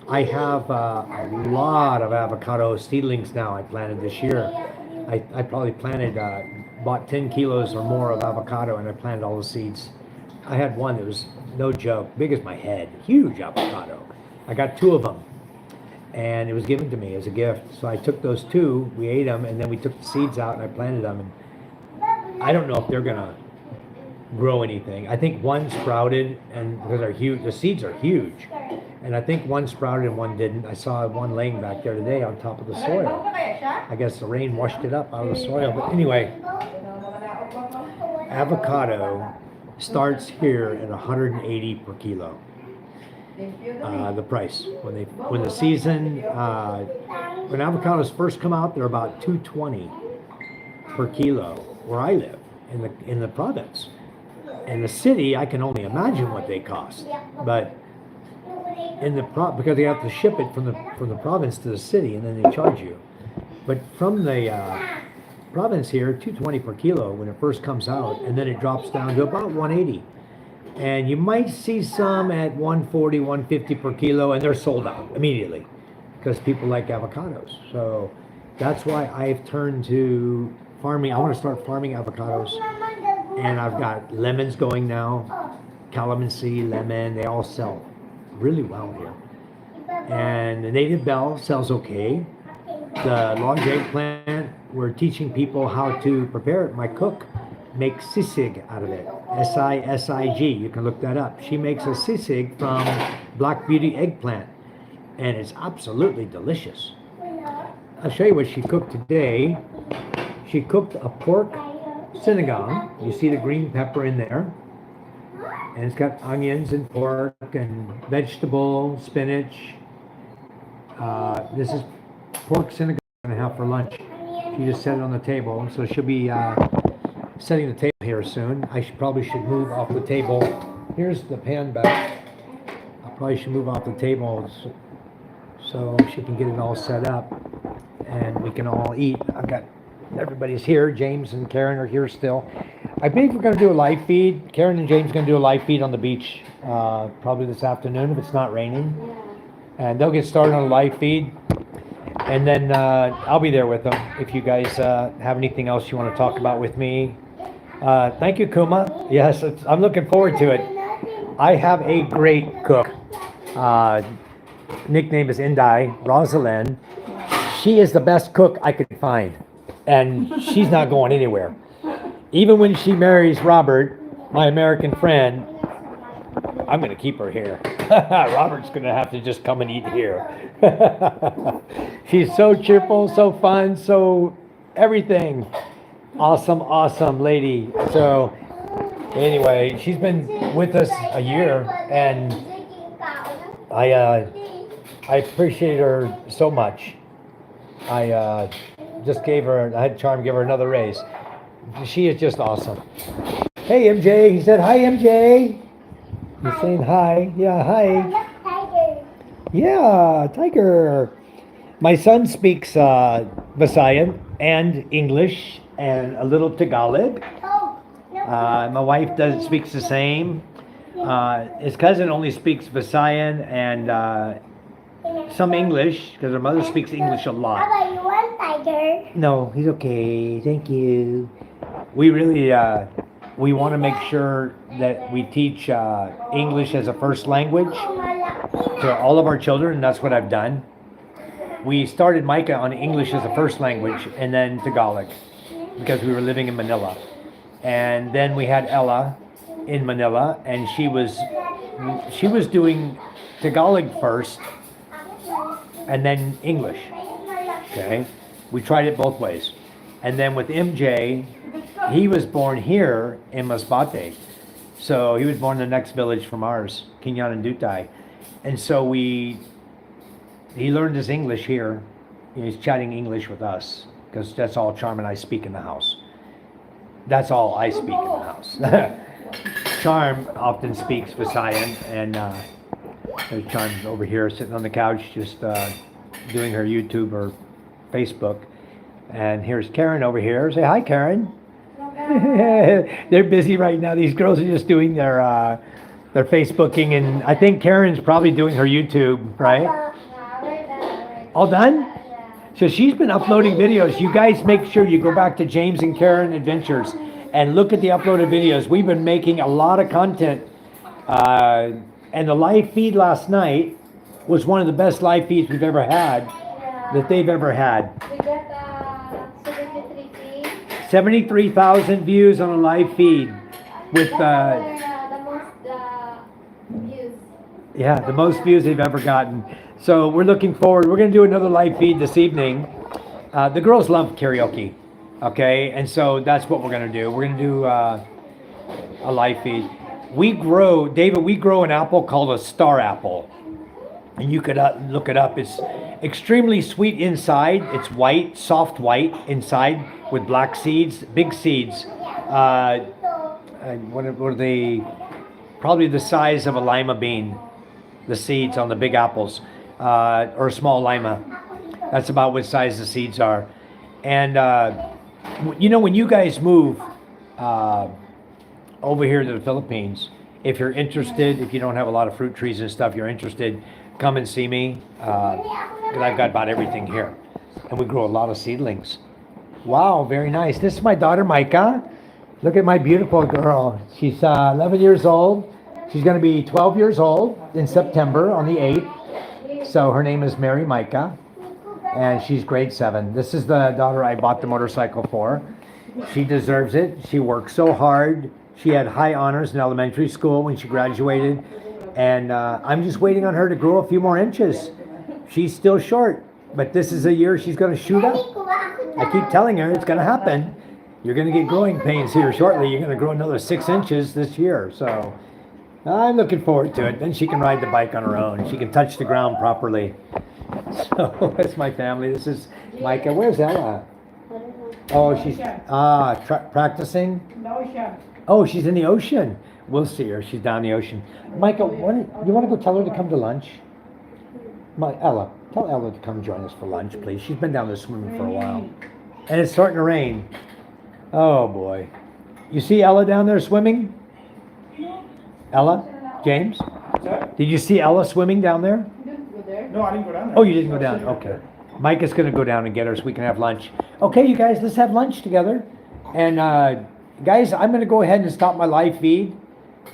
I have a lot of avocado seedlings now I planted this year. I probably bought 10 kilos or more of avocado, and I planted all the seeds. I had one that was, no joke, big as my head, huge avocado. I got 2 of them, and it was given to me as a gift. So I took those 2, we ate them, and then we took the seeds out and I planted them. And I don't know if they're gonna grow anything. I think one sprouted, and because they're huge, the seeds are huge. And I think one sprouted and one didn't. I saw one laying back there today on top of the soil. I guess the rain washed it up out of the soil. But anyway, avocado starts here at 180 per kilo. The price when the season when avocados first come out, they're about 220 per kilo where I live in the province. In the city, I can only imagine what they cost, but in the because they have to ship it from the province to the city, and then they charge you. But from the province here, 220 per kilo when it first comes out, and then it drops down to about 180. And you might see some at 140, 150 per kilo, and they're sold out immediately because people like avocados. So that's why I've turned to farming. I want to start farming avocados, and I've got lemons going now, calamansi, lemon. They all sell really well here. And the native bell sells okay. The long eggplant, we're teaching people how to prepare it. My cook makes sisig out of it. S-I-S-I-G. You can look that up. She makes a sisig from Black Beauty eggplant, and it's absolutely delicious. I'll show you what she cooked today. She cooked a pork sinigang. You see the green pepper in there. And it's got onions and pork and vegetable, spinach. This is pork sinigang I'm gonna have for lunch. She just set it on the table, so she'll be setting the table here soon. Probably should move off the table. Here's the pan back. I probably should move off the table so she can get it all set up and we can all eat. Everybody's here. James and Karen are here still. I think we're going to do a live feed. Karen and James are going to do a live feed on the beach probably this afternoon if it's not raining. And they'll get started on a live feed. And then I'll be there with them if you guys have anything else you want to talk about with me. Thank you, Kuma. Yes, I'm looking forward to it. I have a great cook. Nickname is Indai, Rosalind. She is the best cook I could find. And she's not going anywhere. Even when she marries Robert, my American friend, I'm going to keep her here. Robert's going to have to just come and eat here. She's so cheerful, so fun, so everything. Awesome lady. So anyway, she's been with us a year, and I appreciate her so much. I just gave her, I had Charm give her another raise. She is just awesome. Hey MJ, he said hi MJ. He's saying hi. Yeah, hi. Yeah, Tiger. My son speaks Visayan and English and a little Tagalog. My wife speaks the same. His cousin only speaks Visayan and some English because her mother speaks English a lot. Papa, you want Tiger? No, he's okay. Thank you. We really we want to make sure that we teach English as a first language to all of our children, and that's what I've done. We started Micah on English as a first language and then Tagalog because we were living in Manila. And then we had Ella in Manila, and she was doing Tagalog first and then English. Okay? We tried it both ways. And then with MJ, he was born here in Masbate. So he was born in the next village from ours, Kinyan and Dutay. And so he learned his English here. He's chatting English with us because that's all Charm and I speak in the house. That's all I speak in the house. Charm often speaks Visayan, and there's Charm over here sitting on the couch just doing her YouTube or Facebook. And here's Karen over here. Say hi, Karen. They're busy right now. These girls are just doing their Facebooking, and I think Karen's probably doing her YouTube, right? All done? So she's been uploading videos. You guys make sure you go back to James and Karen Adventures and look at the uploaded videos. We've been making a lot of content. And the live feed last night was one of the best live feeds we've ever had, that they've ever had. We got 73K. 73,000 views on a live feed with the most views. yeah, the most views they've ever gotten. So we're looking forward. We're going to do another live feed this evening. The girls love karaoke, okay? And so that's what we're going to do. We're going to do a live feed. We grow an apple called a star apple. And you could look it up. extremely sweet inside. It's white, soft white inside with black seeds, big seeds. What are they? Probably the size of a lima bean. The seeds on the big apples, or a small lima. That's about what size the seeds are. And you know, when you guys move over here to the Philippines, if you're interested, if you don't have a lot of fruit trees and stuff, you're interested, come and see me, because I've got about everything here. And we grow a lot of seedlings. Wow, very nice. This is my daughter, Micah. Look at my beautiful girl. She's 11 years old. She's going to be 12 years old in September on the 8th. So her name is Mary Micah, and she's grade 7. This is the daughter I bought the motorcycle for. She deserves it. She worked so hard. She had high honors in elementary school when she graduated, and I'm just waiting on her to grow a few more inches. She's still short, but this is a year she's going to shoot up. I keep telling her it's going to happen. You're going to get growing pains here shortly. You're going to grow another 6 inches this year, so I'm looking forward to it. Then she can ride the bike on her own. She can touch the ground properly. So that's my family. This is Micah. Where's Ella? Oh, she's practicing. No, Oh, she's in the ocean. We'll see her. She's down the ocean. Micah, you want to go tell her to come to lunch? Ella, tell Ella to come join us for lunch, please. She's been down there swimming for a while. And it's starting to rain. Oh, boy. You see Ella down there swimming? Ella? James? That? Did you see Ella swimming down there? No, I didn't go down there. Oh, you didn't go down? Okay. Micah's going to go down and get her so we can have lunch. Okay, you guys, let's have lunch together. And, guys, I'm going to go ahead and stop my live feed.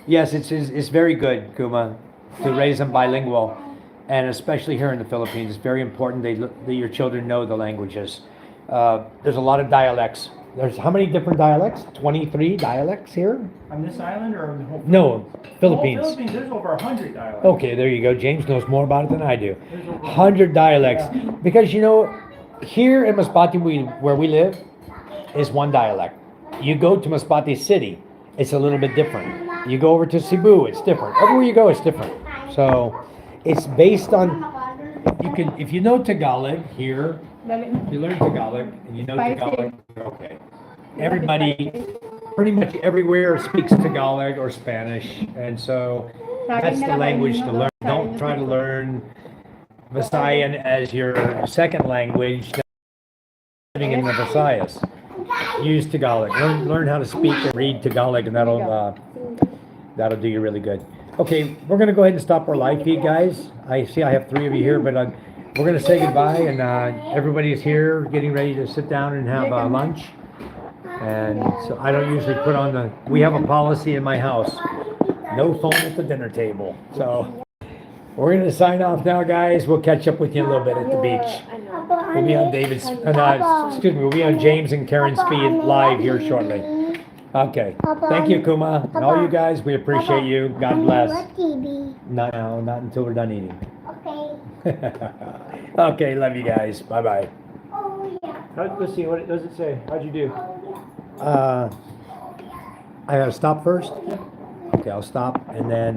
Yes, it's very good, Kuma, to raise them bilingual. And especially here in the Philippines, it's very important that your children know the languages. There's a lot of dialects. There's how many different dialects? 23 dialects here? On this island or the whole No, The Philippines. whole Philippines, there's over 100 dialects. Okay, there you go. James knows more about it than I do. There's over 100 dialects. Because, you know, here in Masbate, where we live, is one dialect. You go to Masbate City, it's a little bit different. You go over to Cebu, it's different. Everywhere you go, it's different. So it's based on, if you know Tagalog here, if you learn Tagalog and you know Tagalog, you're okay. Everybody, pretty much everywhere speaks Tagalog or Spanish, and so that's the language to learn. Don't try to learn Visayan as your second language. Living in the Visayas, use Tagalog. Learn how to speak and read Tagalog, and that'll do you really good. Okay, we're gonna go ahead and stop our live feed, guys. I see I have 3 of you here, but we're gonna say goodbye, and everybody's here getting ready to sit down and have lunch. And so I don't usually put on we have a policy in my house, no phone at the dinner table. So we're gonna sign off now, guys. We'll catch up with you a little bit at the beach. We'll be on we'll be on James and Karen's feed live here shortly. Okay. Thank you, Kuma. And all you guys, we appreciate you. God bless. No, not until we're done eating. Okay. Okay, love you guys. Bye-bye. Oh, yeah. Let's see, what does it say? How'd you do? I gotta stop first? Okay, I'll stop and then